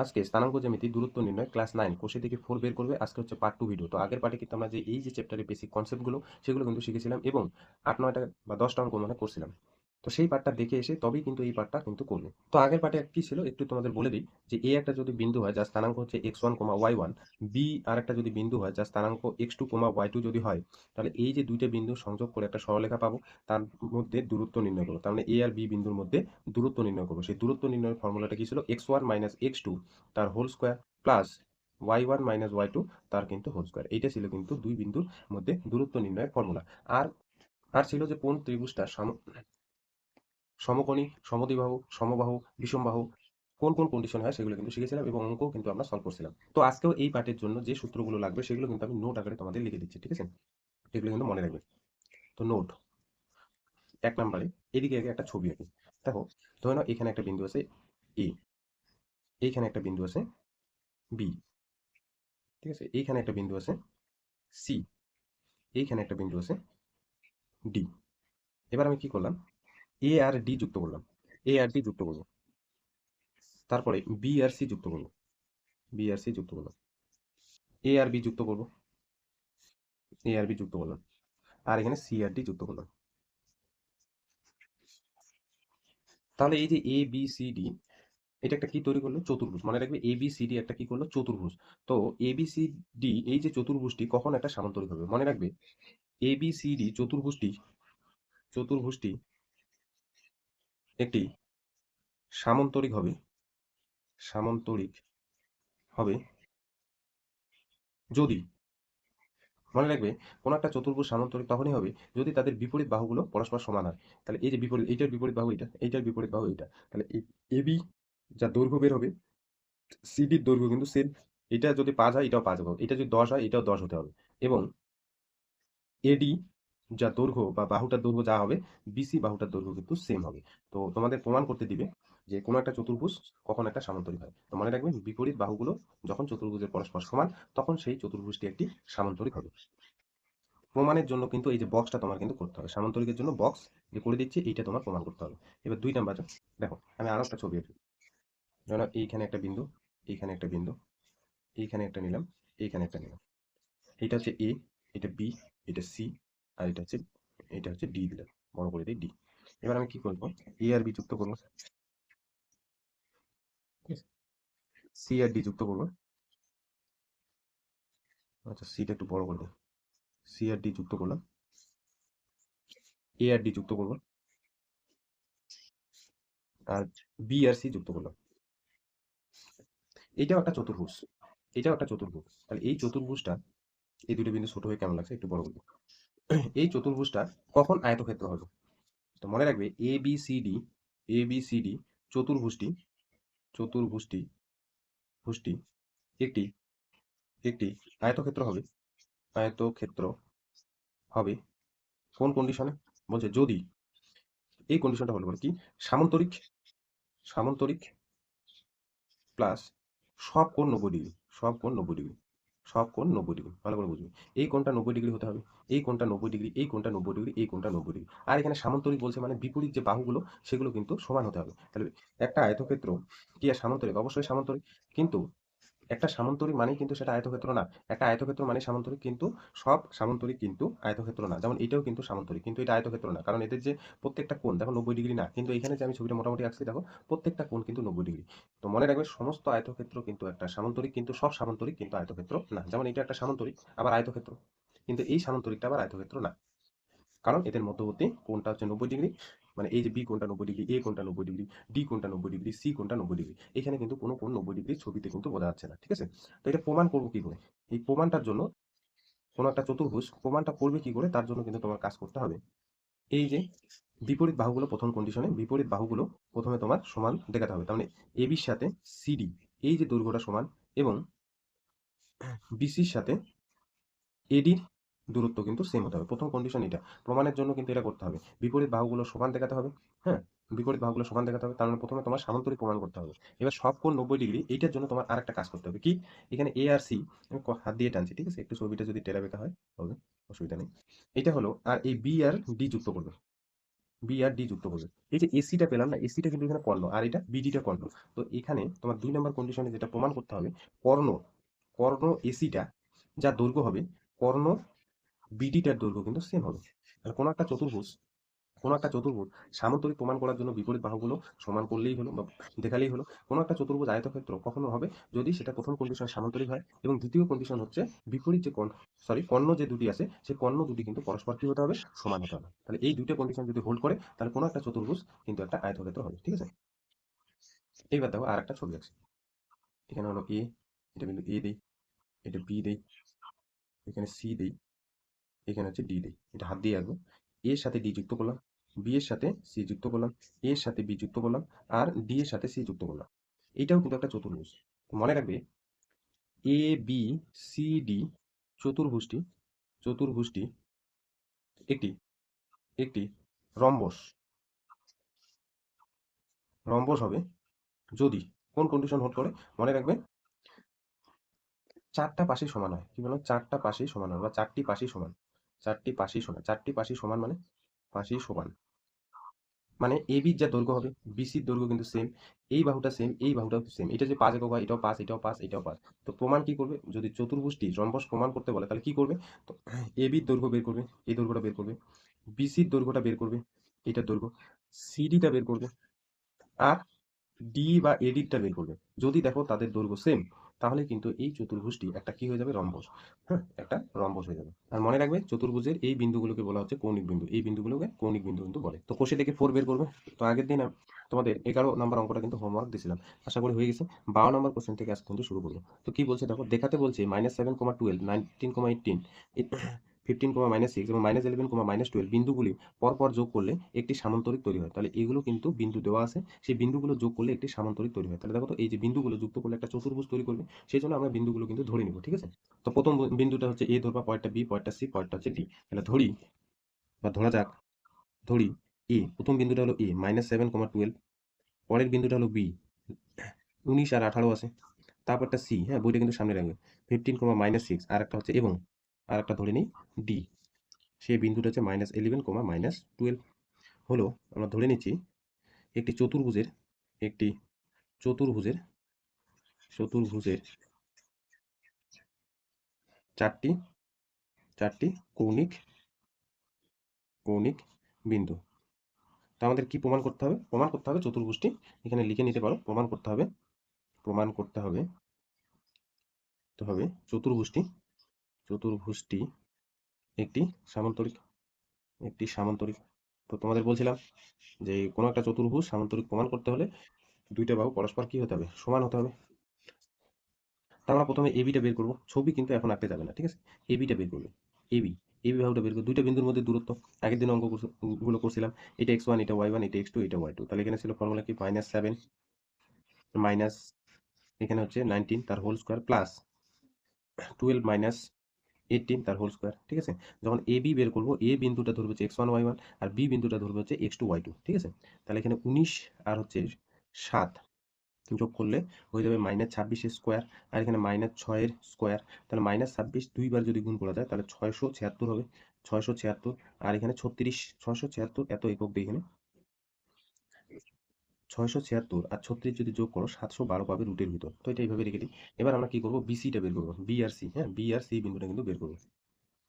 আজকে স্থানাঙ্ক জ্যামিতি দূরত্ব নির্ণয় ক্লাস 9 কোষে থেকে 4 বের করবে। আজকে হচ্ছে পার্ট 2 ভিডিও। তো আগের পার্টে কিন্তু আমরা যে এই যে চ্যাপ্টারের বেসিক কনসেপ্টগুলো সেগুলো কিন্তু শিখেছিলাম এবং 8-9টা বা 10টা অঙ্ক মনে করছিলাম। তো সেই পার্টটা দেখে এসে তবেই কিন্তু এই পার্টটা কিন্তু করবে। তো আগের পার্টে কি ছিল একটু তোমাদের বলে দিই যে এ একটা যদি বিন্দু হয় যার স্থানাঙ্ক হচ্ছে x1, y1, বি আরেকটা যদি বিন্দু হয় যার স্থানাঙ্ক x2, y2 যদি হয়, তাহলে এই যে দুইটা বিন্দু সংযোগ করে একটা সরলরেখা পাবো, তার মধ্যে দূরত্ব নির্ণয় করবো। তার মানে এ আর বি বিন্দুর মধ্যে দূরত্ব নির্ণয় করবো। সেই দূরত্ব নির্ণয়ের ফর্মুলাটা কি ছিল? x1 - x2 তার whole square plus y1 - y2 তার কিন্তু হোল স্কোয়ার। এইটা ছিল কিন্তু দুই বিন্দুর মধ্যে দূরত্ব নির্ণয়ের ফর্মুলা। আর আর ছিল যে কোন ত্রিভুজটা সমকোণী, সমদ্বিবাহু, সমবাহু, বিষমবাহু কোন কোন কন্ডিশন হয় সেগুলো কিন্তু শিখেছিলাম এবং অঙ্কও কিন্তু আমরা সলভ করছিলাম। তো আজকেও এই পার্টের জন্য যে সূত্রগুলো লাগবে সেগুলো কিন্তু আমি নোট আকারে তোমাদের লিখে দিচ্ছি, ঠিক আছে? এগুলো কিন্তু মনে রাখবে। তো নোট 1 নম্বরে এদিকে আগে একটা ছবি আঁকি। দেখো, ধরে নাও এখানে একটা বিন্দু আছে এ, এইখানে একটা বিন্দু আছে বি, ঠিক আছে? এইখানে একটা বিন্দু আছে সি, এইখানে একটা বিন্দু আছে ডি। এবার আমি কি করলাম? এ আর ডি যুক্ত করলাম, এ আর ডি যুক্ত করবো, তারপরে বি আর সি যুক্ত করবো, বি আর সি যুক্ত করলাম, এ আর বি যুক্ত করবো, এ আর বি যুক্ত করলাম, আর এখানে সি আর ডি যুক্ত করলাম। তাহলে এই যে এ বি সি ডি এটা একটা কি তৈরি করলো? চতুর্ভুজ। মনে রাখবে এ বি সি ডি একটা কি করলো? চতুর্ভুজ। তো এ বি সি ডি এই যে চতুর্ভুজটি কখন একটা সামান্তরিক হবে? মনে রাখবে এ বি সি ডি চতুর্ভুজটি চতুর্ভুজটি একটি সামান্তরিক হবে, সামান্তরিক হবে যদি, মনে রাখবে কোন একটা চতুর্ভুজ সামান্তরিক তখনই হবে যদি তাদের বিপরীত বাহুগুলো পরস্পর সমান হয়। তাহলে এই যে বিপরীত, এইটার বিপরীত বাহু এটা, এইটার বিপরীত বাহু এটা, তাহলে এ বি যা দৈর্ঘ্য বের হবে, সিডির দৈর্ঘ্য কিন্তু সেম। এটা যদি 5 হয় এটাও 5 হবে, এটা যদি 10 হয় এটাও 10 হতে হবে। এবং এডি যা দৈর্ঘ্য বা বাহুটার দৈর্ঘ্য যা হবে, বিসি বাহুটার দৈর্ঘ্য কিন্তু সেম হবে। তো তোমাদের প্রমাণ করতে দিবে যে কোনো একটা চতুর্ভুজ কখন একটা সামান্তরিক হয়। তো মনে রাখবেন বিপরীত বাহুগুলো যখন চতুর্ভুজের পরস্পর সমান তখন সেই চতুর্ভুজটি একটি সামান্তরিক হবে। প্রমাণের জন্য কিন্তু এই যে বক্সটা তোমার কিন্তু করতে হবে, সামান্তরিকের জন্য বক্স যে করে দিচ্ছি এইটা তোমার প্রমাণ করতে হবে। এবার 2 নাম্বার দেখো, আমি আরো একটা ছবি আঁকি। যেন এইখানে একটা বিন্দু, এইখানে একটা বিন্দু, এইখানে একটা নিলাম, এইখানে একটা নিলাম। এটা হচ্ছে এ, এটা বি, এটা সি, আর এটা হচ্ছে ডি দিলাম, বড় করে দিই ডি। এবার আমি কি করবো? এ আর বি যুক্ত করবো, সি আর ডি যুক্ত করবো। আচ্ছা, সিটা একটু বড় করে দিই। সি আর ডি যুক্ত করলাম, এ আর ডি যুক্ত করবো, আর বি আর সি যুক্ত করলাম। এটাও একটা চতুর্ভুজ, এটাও একটা চতুর্ভুজ। তাহলে এই চতুর্ভুজটা, এই দুটো বিন্দু ছোট হয়ে কেমন লাগছে একটু বড় করবো। এই চতুর্ভুজটা কখন আয়তক্ষেত্র হবে? তো মনে রাখবে A B C D, A B C D চতুর্ভুজটি, চতুর্ভুজটি ভুজটি একটি একটি আয়তক্ষেত্র হবে, আয়তক্ষেত্র হবে কোন কন্ডিশনে? বলছে যদি, এই কন্ডিশনটা হলো বলে কি? সামান্তরিক, সামান্তরিক প্লাস সব কোণ 90 ডিগ্রি, সব কোণ 90 ডিগ্রি, সব কোণ 90 ডিগ্রি, ভালো করে বুঝবে। এই কোণটা 90 ডিগ্রি হতে হবে, এই কোণটা 90 ডিগ্রি, এই কোণটা 90 ডিগ্রি, এই কোণটা 90 ডিগ্রি। আর এখানে সামান্তরিক বলছে মানে বিপরীত যে বাহুগুলো সেগুলো কিন্তু সমান হতে হবে। তাহলে একটা আয়তক্ষেত্র কি আর সামান্তরিক? অবশ্যই সামান্তরিক। কিন্তু একটা সামান্তরিক মানেই কিন্তু সেটা আয়তক্ষেত্র না। একটা আয়তক্ষেত্র মানে সামান্তরিক, কিন্তু সব সামান্তরিক কিন্তু আয়তক্ষেত্র না। যেমন এটাও কিন্তু সামান্তরিক কিন্তু এটা আয়তক্ষেত্র না, কারণ এদের যে প্রত্যেকটা কোণ দেখো 90 ডিগ্রি না, কিন্তু এখানে যে আমি ছবিটা মোটামুটি আঁকছি দেখো প্রত্যেকটা কোণ কিন্তু 90 ডিগ্রি। তো মনে রাখবে সমস্ত আয়তক্ষেত্র কিন্তু একটা সামান্তরিক, কিন্তু সব সামান্তরিক কিন্তু আয়তক্ষেত্র না। যেমন এটা একটা সামান্তরিক আবার আয়তক্ষেত্র, কিন্তু এই সামান্তরিকটা আবার আয়তক্ষেত্র না, কারণ এদের মধ্যবর্তী কোণটা হচ্ছে 90 ডিগ্রি। মানে এই যে বি কোণটা 90 ডিগ্রি, এ কোণটা 90 ডিগ্রি, ডি কোণটা 90 ডিগ্রি, সি কোণটা 90 ডিগ্রি। এখানে কিন্তু কোনো কোণ 90 ডিগ্রি ছবিতে কিন্তু বোঝা যাচ্ছে না, ঠিক আছে? তো এটা প্রমাণ করবো কি করে? এই প্রমাণটার জন্য কোনো একটা চতুর্ভুজ প্রমাণটা করবে কি করে তার জন্য কিন্তু তোমার কাজ করতে হবে। এই যে বিপরীত বাহুগুলো, প্রথম কন্ডিশনে বিপরীত বাহুগুলো প্রথমে তোমার সমান দেখাতে হবে। তার মানে এবির সাথে সিডি এই যে দৈর্ঘ্যটা সমান, এবং বিসির সাথে এডির দূরত্ব কিন্তু সেম হতে হবে। প্রথম কন্ডিশন এটা। প্রমাণের জন্য কিন্তু এটা করতে হবে। বিপরীত বাহুগুলো সমান দেখাতে হবে। হ্যাঁ? বিপরীত বাহুগুলো সমান দেখাতে হবে। তার মানে প্রথমে তোমার সামান্তরিক প্রমাণ করতে হবে। এবার সব কোণ 90 ডিগ্রি, এইটার জন্য তোমার আরেকটা কাজ করতে হবে। কি? এখানে এ আর সি আমি হাত দিয়ে টানছি, ঠিক আছে? একটু ছবিটা যদি টেরা বেঁকা হয় হবে, অসুবিধা নেই। এটা হলো, আর এই বি আর ডি যুক্ত করবে। বি আর ডি যুক্ত করবে। এই যে এসিটা পেলাম না, এসিটা কিন্তু এখানে কর্ণ আর এটা বিডিটা কর্ণ। তো এখানে তোমার 2 নম্বর কন্ডিশনে যেটা প্রমাণ করতে হবে, কর্ণ কর্ণ এসিটা যা দৈর্ঘ্য হবে, কর্ণ বিডিটার দৈর্ঘ্য কিন্তু সেম হবে। তাহলে কোনো একটা চতুর্ভুজ সামান্তরিক প্রমাণ করার জন্য বিপরীত বাহুগুলো সমান করলেই হলো বা দেখালেই হলো। কোনো একটা চতুর্ভুজ আয়তক্ষেত্র কখনো হবে যদি সেটা প্রথম কন্ডিশন সামান্তরিক হয়, এবং দ্বিতীয় কন্ডিশন হচ্ছে বিপরীত যে কর্ণ যে দুটি আছে সেই কর্ণ দুটি কিন্তু পরস্পর কি হতে হবে, সমান হতে হবে। তাহলে এই দুইটা কন্ডিশন যদি হোল্ড করে তাহলে কোনো একটা চতুর্ভুজ কিন্তু একটা আয়তক্ষেত্র হবে। ঠিক আছে, এইবার দেখো আর একটা ছবি আছে। এখানে হলো এ, এটা কিন্তু এ দেই, এটা বি দেই, এখানে সি দেই, এখানে হচ্ছে ডি দেই। এটা হাত দিয়ে আঁকবো। এর সাথে ডি যুক্ত করলাম, বি এর সাথে সি যুক্ত করলাম, এর সাথে বি যুক্ত করলাম, আর ডি এর সাথে সি যুক্ত করলাম। এটাও কিন্তু একটা চতুর্ভুজ। মনে রাখবে, এ বি সি ডি চতুর্ভুজটি চতুর্ভুজটি একটি একটি রম্বস রম্বস হবে যদি কোন কন্ডিশন হোল্ড করে, মনে রাখবে, চারটা পাশেই সমান হয়। কি বললাম, চারটা পাশেই সমান হয় বা চারটি পাশেই সমান। চারটি পাশেই সমান, চারটি পাশেই সমান মানে পাশেই সমান, মানে এ বির যা দৈর্ঘ্য হবে বিসির দৈর্ঘ্য কিন্তু সেম, এই বাহুটা সেম, এই বাহুটাও সেম। এটা যে 5 একক হয়, এটাও 5, এটাও 5, এটাও 5। তো প্রমাণ কি করবে, যদি চতুর্ভুজটি রম্বস প্রমাণ করতে বলে তাহলে কি করবে, তো এ বির দৈর্ঘ্য বের করবে, এই দৈর্ঘ্যটা বের করবে, বিসির দৈর্ঘ্যটা বের করবে, এটার দৈর্ঘ্য, সিডিটা বের করবে, আর ডি বা এডিটটা বের করবে। যদি দেখো তাদের দৈর্ঘ্য সেম, তাহলে কিন্তু এই চতুর্ভুজটি একটা কি হয়ে যাবে, রম্বস। হ্যাঁ, একটা রম্বস হয়ে যাবে। আর মনে রাখবে, চতুর্ভুজের এই বিন্দুগুলোকে বলা হচ্ছে কৌণিক বিন্দু, এই বিন্দুগুলোকে কৌণিক বিন্দু কিন্তু বলে। তো কোষে থেকে 4 বের করবে। তো আগের দিন তোমাদের 11 নম্বর অঙ্কটা কিন্তু হোমওয়ার্ক দিয়েছিলাম, আশা করি হয়ে গেছে। 12 নম্বর কোশ্চেন থেকে আজকে কিন্তু শুরু করবো। তো কি বলছে দেখো, দেখাতে বলছে -7,12, 19,18, 15, -6 এবং -11, বিন্দুগুলি পরপর যোগ করলে একটি সামান্তরিক তৈরি হয়। তাহলে এগুলো কিন্তু বিন্দু দেওয়া আছে, সেই বিন্দুগুলো যোগ করলে একটি সামান্তরিক তৈরি হয়। তাহলে দেখো তো, এই যে বিন্দুগুলো যুক্ত করলে একটা চতুর্ভুজ তৈরি করবে, সেই জন্য আমরা বিন্দুগুলো কিন্তু ধরে নিব। ঠিক আছে, তো প্রথম বিন্দুটা হচ্ছে এ ধরবা, পরেরটা বি, পরেরটা সি, পরেরটা হচ্ছে ডি। তাহলে ধরি বা ধরা যাক, ধরি এ, প্রথম বিন্দুটা হলো এ -7,12, পরের বিন্দুটা হলো বি 19 আর 18 আছে, তারপরটা সি, হ্যাঁ বইটা কিন্তু সামনে রাখবে, 15, -6, আর একটা হচ্ছে, এবং আর একটা ধরে নিই ডি, সেই বিন্দুটা হচ্ছে -11, হলো। আমরা ধরে নিচ্ছি একটি চতুর্ভুজের একটি চতুর্ভুজের চতুর্ভুজের চারটি চারটি কৌণিক কৌণিক বিন্দু। তা আমাদের কি প্রমাণ করতে হবে, প্রমাণ করতে হবে চতুর্ভুজটি, এখানে লিখে নিতে পারো, প্রমাণ করতে হবে, প্রমাণ করতে হবে, তো হবে চতুর্ভুজটি চতুর্ভুজটি একটি সামান্তরিক একটি সামান্তরিক। তো তোমাদের বলছিলাম যে কোনো একটা চতুর্ভুজ সামান্তরিক প্রমাণ করতে হলে দুইটা বাহু পরস্পর কি হতে হবে, সমান হতে হবে। তা আমরা প্রথমে এবিটা বের করবো, ছবি কিন্তু এখন আঁকতে যাবে না। ঠিক আছে, এবিটা বের করবে, এবি এবি বাহুটা বের করবে, দুইটা বিন্দুর মধ্যে দূরত্ব আগের দিন অঙ্কগুলো করছিলাম, এটা x1, এটা y1, এটা x2, এটা y2। তাহলে এখানে ছিল ফর্মুলা কি, -7 মাইনাস, এখানে হচ্ছে 19 তার হোল স্কোয়ার, প্লাস 12 - 18 তার হোল স্কোয়ার। ঠিক আছে, যখন এ বি বের করবো, এ বিন্দুটা ধরবে হচ্ছে x1 y1, আর বি বিন্দুটা ধরবে হচ্ছে x2 y2। ঠিক আছে, তাহলে এখানে 19 আর হচ্ছে 7 যোগ করলে হয়ে যাবে -26 স্কোয়ার, আর এখানে -6 স্কোয়ার। তাহলে -26 দুইবার যদি গুণ করা যায় তাহলে 676 হবে, 676। আর এখানে 36, 676 এত একক দিয়ে এখানে 676 আর 36 যদি যোগ করো 712 পাবে রুটের ভিতর। তো এটা এইভাবে রেখে দিই। এবার আমরা কি করবো, বিসিটা বের করবো, বি আর সি, হ্যাঁ বি আর সি বিন্দুটা কিন্তু বের করবো।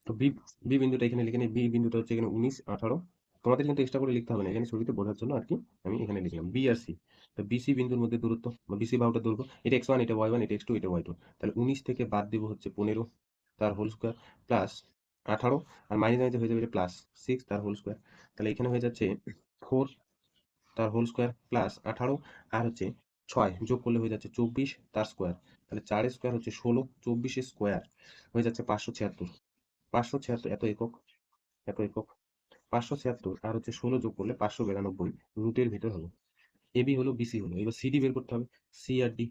তো বি বি বিন্দুটা এখানে লিখে নিই, বি বিন্দুটা হচ্ছে এখানে 19, 18। তোমাদের কিন্তু এক্সট্রা করে লিখতে হবে না, এখানে ছবিতে বোঝার জন্য আর কি আমি এখানে লিখলাম বি আর সি। তো বিসি বিন্দুর মধ্যে দূরত্ব বা বিসি বাহুটার দৈর্ঘ্য, এটা x1, এটা y1, এটা x2, এটা y2। তাহলে 19 থেকে বাদ দেবো হচ্ছে 15 তার হোল স্কোয়ার, প্লাস 18, আর মাইনাস মাইনাস হয়ে যাবে প্লাস 6 তার হোল স্কোয়ার। তাহলে এখানে হয়ে যাচ্ছে 4 তার হোল স্কোয়ার, প্লাস 18, আর হচ্ছে 6 যোগ করলে হয়ে যাচ্ছে 24 তার স্কোয়ার। তাহলে 4 স্কোয়ার হচ্ছে 16, 24 স্কোয়ার হয়ে যাচ্ছে 576। 576 এত একক, এত একক, 576 আর হচ্ছে 16 যোগ করলে 592 রুটের ভিতর হবে। এবি হলো, বিসি হলো, এবার সিডি বের করতে হবে, সি আর ডি।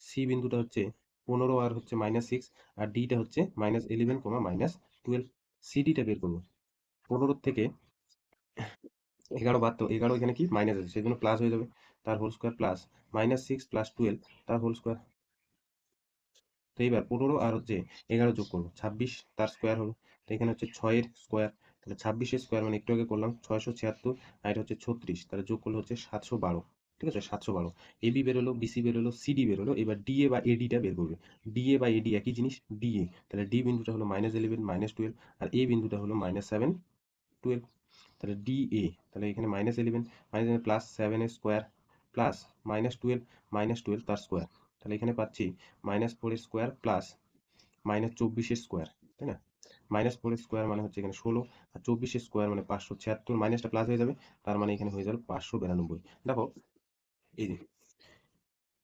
সি বিন্দুটা হচ্ছে 15 আর হচ্ছে -6, আর ডিটা হচ্ছে -11, -12। সিডিটা বের করবো, 15 থেকে 11 বাদ, তো 11 এখানে কি মাইনাস আছে, সেই জন্য প্লাস হয়ে যাবে, তার হোল স্কোয়ার, প্লাস -6 + 12 তার হোল স্কোয়ার। তো এইবার 15 আর হচ্ছে 11 যোগ করবো, 26 তার স্কোয়ার হলো। তো এখানে হচ্ছে 6 এর স্কোয়ার। তাহলে 26 স্কোয়ার মানে একটু আগে করলাম 676, আর এটা হচ্ছে 36, তাহলে যোগ করলে হচ্ছে 712। ঠিক আছে, 712। এবি বের হলো, বিসি বের হলো, সিডি বের হলো। এবার ডিএ বা এডিটা বের করবে। ডিএ বা এডি একই জিনিস, ডিএ। তাহলে ডি বিন্দুটা হলো -11 -12, আর এ বিন্দুটা হলো -7 12। তাহলে ডিএ, তাহলে এখানে -11 প্লাস 7 এর স্কোয়ার প্লাস -12 -12 তার স্কোয়ার। তাহলে এখানে পাচ্ছি -4 স্কোয়ার প্লাস -24 স্কোয়ার, তাই না? -4 স্কোয়ার মানে হচ্ছে এখানে 16, আর 24 স্কোয়ার মানে 576, মাইনাসটা প্লাস হয়ে যাবে, তার মানে এখানে হয়ে যাবে 592। দেখো এই যে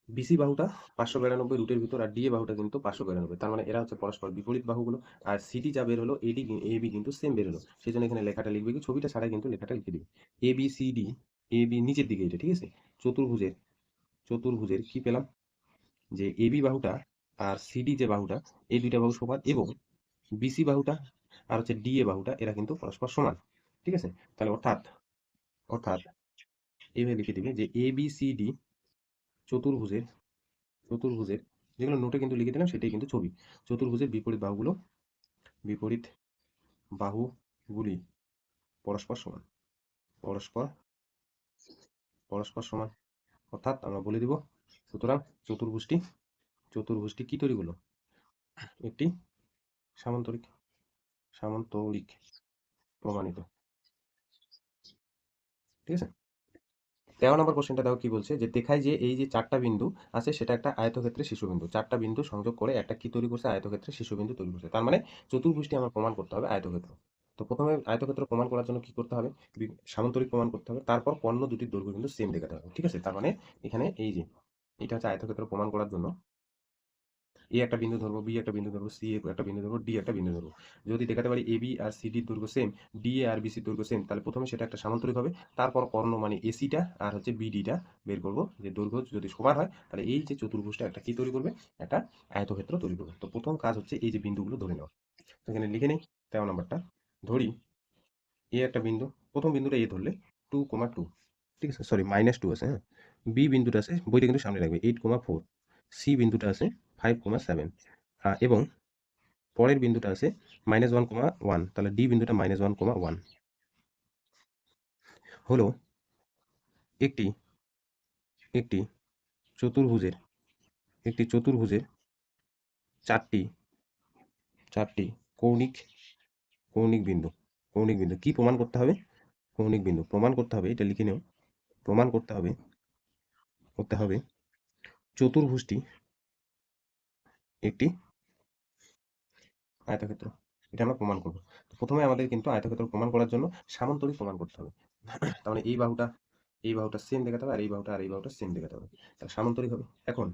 বিসি বাহুটা 592 রুটের ভিতর, আর ডিএ বাহুটা কিন্তু 592, তার মানে এরা হচ্ছে পরস্পর বিপরীত বাহুগুলো। আর সিডি যা বের হলো, এডি এবি কিন্তু সেম বের হলো, সেই জন্য এখানে লেখাটা লিখবে কি, ছবিটা ছাড়াই কিন্তু লেখাটা লিখে দিবে। A B C D, A B নিচের দিকে এটা, ঠিক আছে। চতুর্ভুজের চতুর্ভুজের কি পেলাম, যে এবি বাহুটা আর সিডি যে বাহুটা, এই দুইটা বাহু সমান, এবং বিসি বাহুটা আর হচ্ছে ডিএ বাহুটা এরা কিন্তু পরস্পর সমান। ঠিক আছে, তাহলে অর্থাৎ অর্থাৎ এইভাবে লিখে দিবে যে এ বি সি ডি চতুর্ভুজের চতুর্ভুজের যেগুলো নোটে কিন্তু লিখে দিলাম সেটাই কিন্তু ছবি। চতুর্ভুজের বিপরীত বাহুগুলি পরস্পর সমান, পরস্পর পরস্পর সমান। অর্থাৎ আমরা বলে দিব, সুতরাং চতুর্ভুজটি কি তৈরি করলো, একটি সামান্তরিক সামান্তরিক প্রমাণিত। ঠিক আছে। 13 নম্বর কোশ্চেনটা দেখো কি বলছে, যে দেখায় যে এই যে 4টা বিন্দু আছে সেটা একটা আয়তক্ষেত্রের শীর্ষবিন্দু। 4টা বিন্দু সংযোগ করে একটা কি তৈরি করছে, আয়তক্ষেত্রের শীর্ষবিন্দু তৈরি করছে। তার মানে চতুর্ভুজটি আমার প্রমাণ করতে হবে আয়তক্ষেত্র। তো প্রথমে আয়তক্ষেত্র প্রমাণ করার জন্য কি করতে হবে, সামান্তরিক প্রমাণ করতে হবে, তারপর কর্ণ দুটির দৈর্ঘ্য কিন্তু সেম দেখাতে হবে। ঠিক আছে, তার মানে এখানে এই যে এটা হচ্ছে আয়তক্ষেত্র প্রমাণ করার জন্য এ একটা বিন্দু ধরবো, বি একটা বিন্দু ধরবো, সি একটা বিন্দু ধরবো, ডি একটা বিন্দু ধরবো। যদি দেখাতে পারি এ বি আর সি ডির দৈর্ঘ্য সেম, ডি এ আর বি সির দৈর্ঘ্য সেম, তাহলে প্রথমে সেটা একটা সামান্তরিক হবে। তারপর কর্ণ মানে এসিটা আর হচ্ছে বিডিটা বের করবো, যে দৈর্ঘ্য যদি সমান হয় তাহলে এই যে চতুর্ভুজটা একটা কি তৈরি করবে, একটা আয়তক্ষেত্র তৈরি করবে। তো প্রথম কাজ হচ্ছে এই যে বিন্দুগুলো ধরে নেওয়া। তো এখানে লিখে নেই 13 নম্বরটা। ধরি এ একটা বিন্দু, প্রথম বিন্দুটা এ ধরলে 2,2, ঠিক আছে, সরি -2 আছে, হ্যাঁ। বি বিন্দুটা আছে, বইটা কিন্তু সামনে রাখবে, 8,4। সি বিন্দুটা আছে 5,7, এবং পরের বিন্দুটা আছে -1,1, তাহলে ডি বিন্দুটা -1,1 হলো একটি একটি চতুর্ভুজের চারটি চারটি কৌণিক কৌণিক বিন্দু কি প্রমাণ করতে হবে, কৌণিক বিন্দু প্রমাণ করতে হবে, এটা লিখে নেও। প্রমাণ করতে হবে চতুর্ভুজটি একটি আয়তক্ষেত্র। এটা আমরা প্রমাণ করব। তো প্রথমে আমাদের কিন্তু আয়তক্ষেত্র প্রমাণ করার জন্য সামান্তরিক প্রমাণ করতে হবে। তার মানে এই বাহুটা সেম দেখাতে হবে, আর এই বাহুটা সেম দেখাতে হবে, তাহলে সামান্তরিক হবে। এখন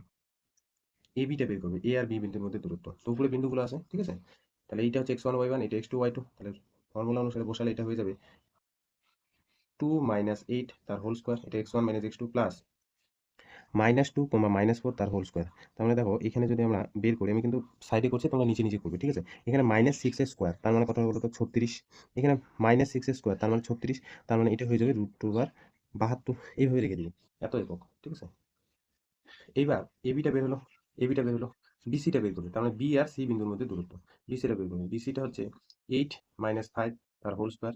এ বিটা বের করবে, এ আর বি বিন্দুর মধ্যে দূরত্ব। তো উপরে বিন্দুগুলো আছে, ঠিক আছে। তাহলে এইটা হচ্ছে x1 y1, এটা x2 y2, তাহলে ফর্মুলা অনুসারে বসালে এটা হয়ে যাবে 2 - 8 তার হোল স্কোয়ার, এটা x1 - x2 প্লাস -2, -4 তার হোল স্কোয়ার। তার মানে দেখো এখানে যদি আমরা বের করি, আমি কিন্তু সাইডে করছি, তোমরা নিচে নিচে করবে, ঠিক আছে। এখানে -6 এর স্কোয়ার, তার মানে কত হলো, তো 36। এখানে -6 এর স্কোয়ার, তার মানে 36, তার মানে এটা হয়ে যাবে √2/72। এইভাবে রেখে দিবি, এত একক, ঠিক আছে। এইবার এবিটা বের হলো, বিসিটা বের করবে, তার মানে বি আর সি বিন্দুর মধ্যে দূরত্ব। বিসিটা বের করবে, বিসিটা হচ্ছে 8 - 5 তার হোল স্কোয়ার,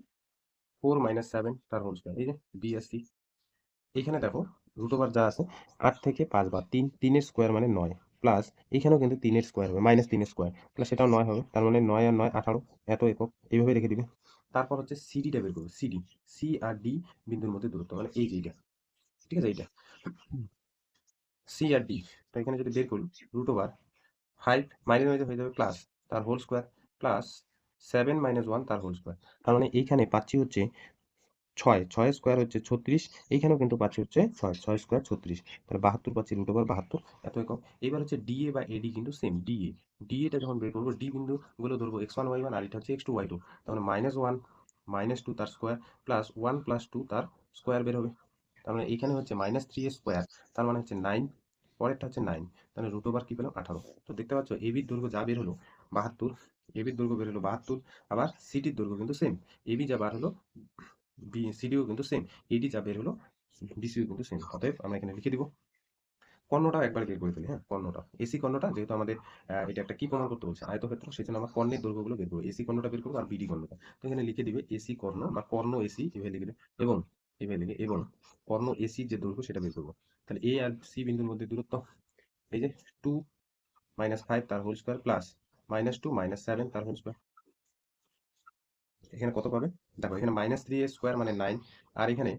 4 - 7 তার হোল স্কোয়ার। এই যে বি আর সি, এখানে দেখো √ওভার যা আছে, 8 থেকে 5 বার 3, 3 এর স্কোয়ার মানে 9, প্লাস এখানেও কিন্তু 3 এর স্কোয়ার হবে, -3 এর স্কোয়ার, প্লাস সেটাও 9 হবে, তার মানে 9 আর 9 18, এত একক। এইভাবে রেখে দিবে। তারপর হচ্ছে সিডিটা বের করবে, সি আর ডি বিন্দুর মধ্যে দূরত্ব, মানে এই যে এইটা, ঠিক আছে, এইটা সি আর ডি। তো এখানে যদি বের করি, √5 মাইনাস মাইনাস হয়ে যাবে প্লাস, তার হোল স্কোয়ার, প্লাস 7 - 1 তার হোল স্কোয়ার। তার মানে এইখানে পাচ্ছি হচ্ছে 6 স্কোয়ার হচ্ছে 36, এইখানেও কিন্তু পাচ্ছি হচ্ছে 6 স্কোয়ার 36, তাহলে 72 পাচ্ছি, √72 এত একক। এবার হচ্ছে ডিএ বা এডি কিন্তু সেম, ডিএটা যখন বের করবো, ডি বিন্দু গুলো ধরবো x1 y1, আর এটা হচ্ছে x2 y2, তাহলে -1 -2 তার স্কোয়ার প্লাস 1 + 2 তার স্কোয়ার বের হবে। তার মানে এখানে হচ্ছে -3 স্কোয়ার, তার মানে হচ্ছে 9, পরেরটা হচ্ছে 9, তাহলে √ওভার কি পেলাম 18। তো দেখতে পাচ্ছ এবির দৈর্ঘ্য যা বের হলো 72, এবির দৈর্ঘ্য বের হলো 72, আবার সিটির দৈর্ঘ্য কিন্তু সেম, এবি যা বার হলো সিডিও কিন্তু সেম, এডি যা বের হলো বিসিও কিন্তু সেম। অতএব আমরা এখানে লিখে দিব কর্ণটা একবার বের করে ফেলি। হ্যাঁ, কর্ণটা এসি কর্ণটা যেহেতু আমাদের এটা একটা কি প্রমাণ করতে বলছে, আয়তক্ষেত্র, সেজন্য আমরা কর্ণের দৈর্ঘ্যগুলো বের করবো। এসি কর্ণটা বের করবো আর বিডি কর্ণটা। তো এখানে লিখে দিবে এসি কর্ণ বা কর্ণ এসি এভাবে লিখে দিবে, এবং এভাবে লিখে, এবং কর্ণ এসি যে দৈর্ঘ্য সেটা বের করবো। তাহলে এ আর সি বিন্দুর মধ্যে দূরত্ব এই যে 2 - 5 তার হোল স্কোয়ার প্লাস -2 -7 তার হোল স্কোয়ার। এখানে কত পাবে? দেখো এখানে -3 এর স্কোয়ার মানে 9, আর এখানে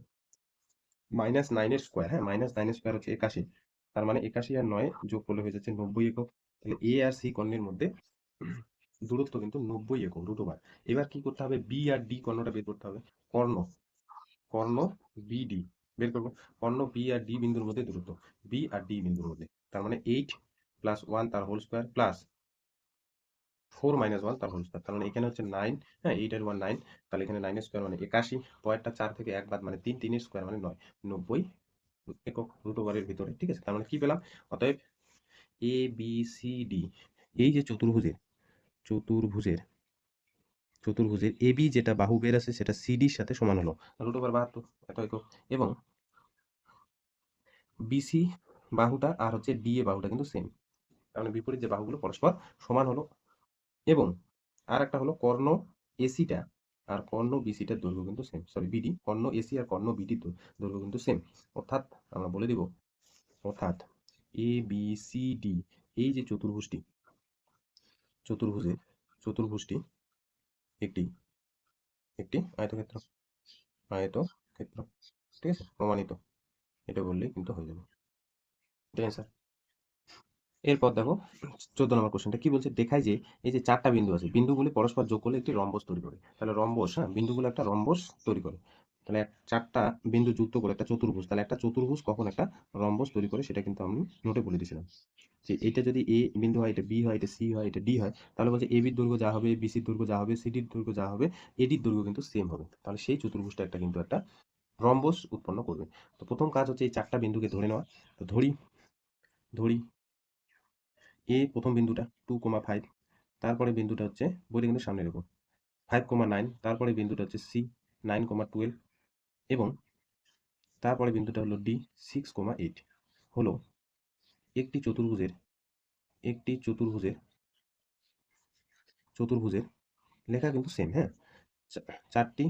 -9 এর স্কোয়ার, হ্যাঁ, -9 এর স্কোয়ার হচ্ছে 81। তার মানে 81 আর 9 যোগ করলে হয়ে যাচ্ছে 90 একক। তাহলে এ আর সি কর্ণের মধ্যে দূরত্ব কিন্তু 90 একক, √। এবার কি করতে হবে? বি আর ডি কর্ণটা বের করতে হবে। কর্ণ কর্ণ বিডি বের করবো। কর্ণ বি আর ডি বিন্দুর মধ্যে দূরত্ব, বি আর ডি বিন্দুর মধ্যে, তার মানে 8 + 1 তার হোল স্কোয়ার প্লাস 4 - 1 তার হোল স্কোয়ার। তার মানে এখানে হচ্ছে 9, হ্যাঁ, 8 আর 1 9, তাহলে এখানে 9 এর স্কোয়ার মানে 81, পয়েরটা 4 থেকে 1 বাদ মানে 3, 3 এর স্কোয়ার মানে 9, 90 একক √এর ভিতরে। ঠিক আছে, তার মানে কি পেলাম? অতএব এ বি সি ডি, এই যে চতুর্ভুজের চতুর্ভুজের এ বি যেটা বাহু বের আছে সেটা সিডির সাথে সমান হলো √72 এত একক, এবং বিসি বাহুটা আর হচ্ছে ডি এ বাহুটা কিন্তু সেম, তার মানে বিপরীত যে বাহুগুলো পরস্পর সমান হলো। এবং আর একটা হলো কর্ণ এসিটা আর কর্ণ বিসিটার দৈর্ঘ্য কিন্তু সেম, সরি বিডি, কর্ণ এসি আর কর্ণ বিডির দৈর্ঘ্য কিন্তু সেম। অর্থাৎ আমরা বলে দিব, অর্থাৎ এ বি সি ডি, এই যে চতুর্ভুজের চতুর্ভুজটি একটি একটি আয়তক্ষেত্র, আয়তক্ষেত্র। ঠিক আছে, প্রমাণিত, এটা বললেই কিন্তু হয়ে যাবে। ঠিক আছে স্যার। এরপর দেখো 14 নম্বর কোশ্চেনটা কি বলছে, দেখায় যে এই যে 4টা বিন্দু আছে, বিন্দুগুলি পরস্পর যোগ করলে একটি রম্বস তৈরি করে। তাহলে রম্বস, হ্যাঁ, বিন্দুগুলো একটা রম্বস তৈরি করে। তাহলে 4টা বিন্দু যুক্ত করে একটা চতুর্ভুজ, তাহলে একটা চতুর্ভুজ কখন একটা রম্বস তৈরি করে সেটা কিন্তু আমি নোটে বলে দিয়েছিলাম। যে এটা যদি এ বিন্দু হয়, এটা বি হয়, এটা সি হয়, এটা ডি হয়, তাহলে বলছে এ বির দৈর্ঘ্য যা হবে, বিসির দৈর্ঘ্য যা হবে, সিডির দৈর্ঘ্য যা হবে, এডির দৈর্ঘ্য কিন্তু সেম হবে। তাহলে সেই চতুর্ভুজটা একটা কিন্তু একটা রম্বস উৎপন্ন করবে। তো প্রথম কাজ হচ্ছে এই 4টা বিন্দুকে ধরে নেওয়া। তো ধরি ধরি এ প্রথম বিন্দুটা 2,5, তারপরে বিন্দুটা হচ্ছে, বইটা কিন্তু সামনে রেখো, 5,9, তারপরে বিন্দুটা হচ্ছে সি 9,12, এবং তারপরে বিন্দুটা হলো ডি 6,8। হলো একটি চতুর্ভুজের একটি চতুর্ভুজের চতুর্ভুজের লেখা কিন্তু সেম, হ্যাঁ, চারটি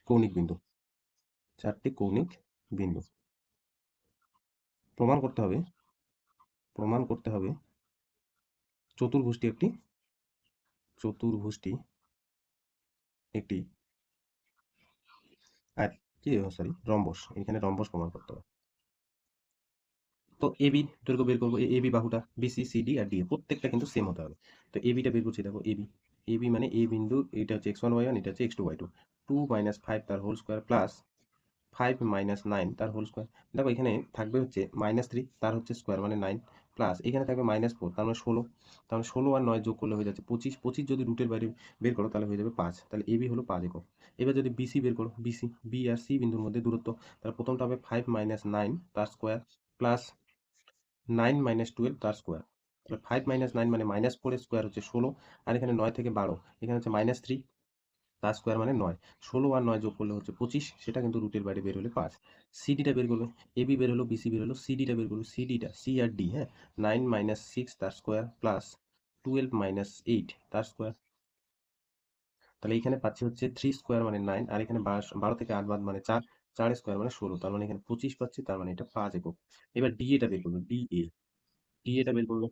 কৌণিক বিন্দু, চারটি কৌণিক বিন্দু। প্রমাণ করতে হবে, প্রমাণ করতে হবে চতুর্ভুজটি একটি চতুর্ভুজটি একটি আর কি, সরি, রম্বস। এখানে রম্বস প্রমাণ করতে হবে। তো এবি দৈর্ঘ্য বের করবো, এবি বাহুটা, বিসি সিডি আর ডি প্রত্যেকটা কিন্তু সেম হতে হবে। তো এবিটা বের করছি, দেখো এবি, এবি মানে এ বিন্দু, এটা হচ্ছে x1 y1, এটা হচ্ছে x2 y2, 2 - 5 তার হোল স্কোয়ার প্লাস 5 - 9 তার হোল স্কোয়ার। দেখো এখানে থাকবে হচ্ছে -3 তার হচ্ছে স্কোয়ার মানে 9, প্লাস এখানে থাকবে -4 তার মানে 16, তাহলে 16 আর 9 যোগ করলে হয়ে যাচ্ছে 25, 25 যদি রুটের বাইরে বের করো তাহলে হয়ে যাবে 5, তাহলে এবি হলো 5 একক। এবার যদি বিসি বের করো, বিসি, বি আর সি বিন্দুর মধ্যে দূরত্ব, তাহলে প্রথমটা হবে 5 - 9 তার স্কোয়ার প্লাস 9 - 12 তার স্কোয়ার। তাহলে 5 - 9 মানে -4 এর স্কোয়ার হচ্ছে 16, আর এখানে 9 থেকে 12, এখানে হচ্ছে -3 তার স্কোয়ার মানে 9, 16 আর 9 যোগ করলে হচ্ছে 25, সেটা কিন্তু রুটের বাইরে বের হলে 5। সিডিটা বের করবে, এবি বের হলো, বিসি বের হলো, সিডিটা বের করবে, সিডিটা সি আর ডি, হ্যাঁ, 9 - 6 তার স্কোয়ার প্লাস 12 - 8 তার স্কোয়ার। তাহলে এখানে পাচ্ছি হচ্ছে 3 স্কোয়ার মানে 9, আর এখানে 12 থেকে 8 বাদ মানে 4, 4 স্কোয়ার মানে 16, তার মানে এখানে 25 পাচ্ছি, তার মানে এটা 5 একক। এবার ডি এটা বের করবে, ডি এটা বের করবে,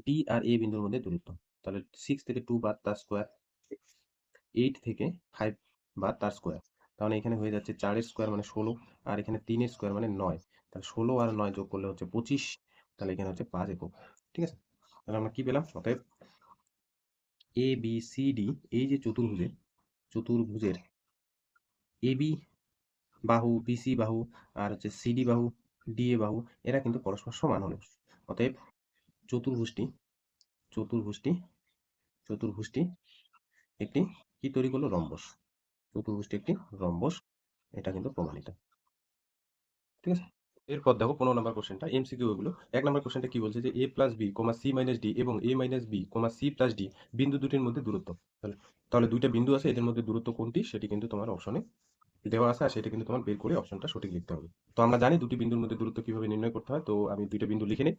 ডি আর এ বিন্দুর মধ্যে দূরত্ব। তাহলে 6 থেকে 2 বাদ তার স্কোয়ার, 8 থেকে 5 বাদ তার স্কোয়ার, তাহলে এখানে হয়ে যাচ্ছে 4 এর স্কোয়ার মানে 16, আর এখানে 3 এর স্কোয়ার মানে 9, তাহলে 16 আর 9 যোগ করলে হচ্ছে 25, তাহলে এখানে হচ্ছে 5 একক। ঠিক আছে, তাহলে আমরা কি পেলাম? অতএব এ বি সি ডি, এই যে চতুর্ভুজের এ বি বাহু, বিসি বাহু, আর হচ্ছে সিডি বাহু, ডিএ বাহু, এরা কিন্তু পরস্পর সমান হলো। অতএব চতুর্ভুজটি চতুর্ভুজটি চতুর্ভুজটি একটি কি তৈরি করলো? রম্বস। চতুর্ভুজটি একটি রম্বস, এটা কিন্তু প্রমাণিত। ঠিক আছে, এরপর দেখো 15 নম্বর কোশ্চেনটা, এমসিকিউ এগুলো। 1 নম্বর কোশ্চেনটা কি বলছে, যে A plus B C minus D এবং A minus B C plus D বিন্দু দুটির মধ্যে দূরত্ব। তাহলে তাহলে দুইটা বিন্দু আছে, এদের মধ্যে দূরত্ব কোনটি সেটি কিন্তু তোমার অপশনে দেওয়া আছে, আর সেটা কিন্তু তোমার বের করে অপশনটা সঠিক লিখতে হবে। তো আমরা জানি দুটি বিন্দুর মধ্যে দূরত্ব কিভাবে নির্ণয় করতে হয়। তো আমি দুইটা বিন্দু লিখে নিই।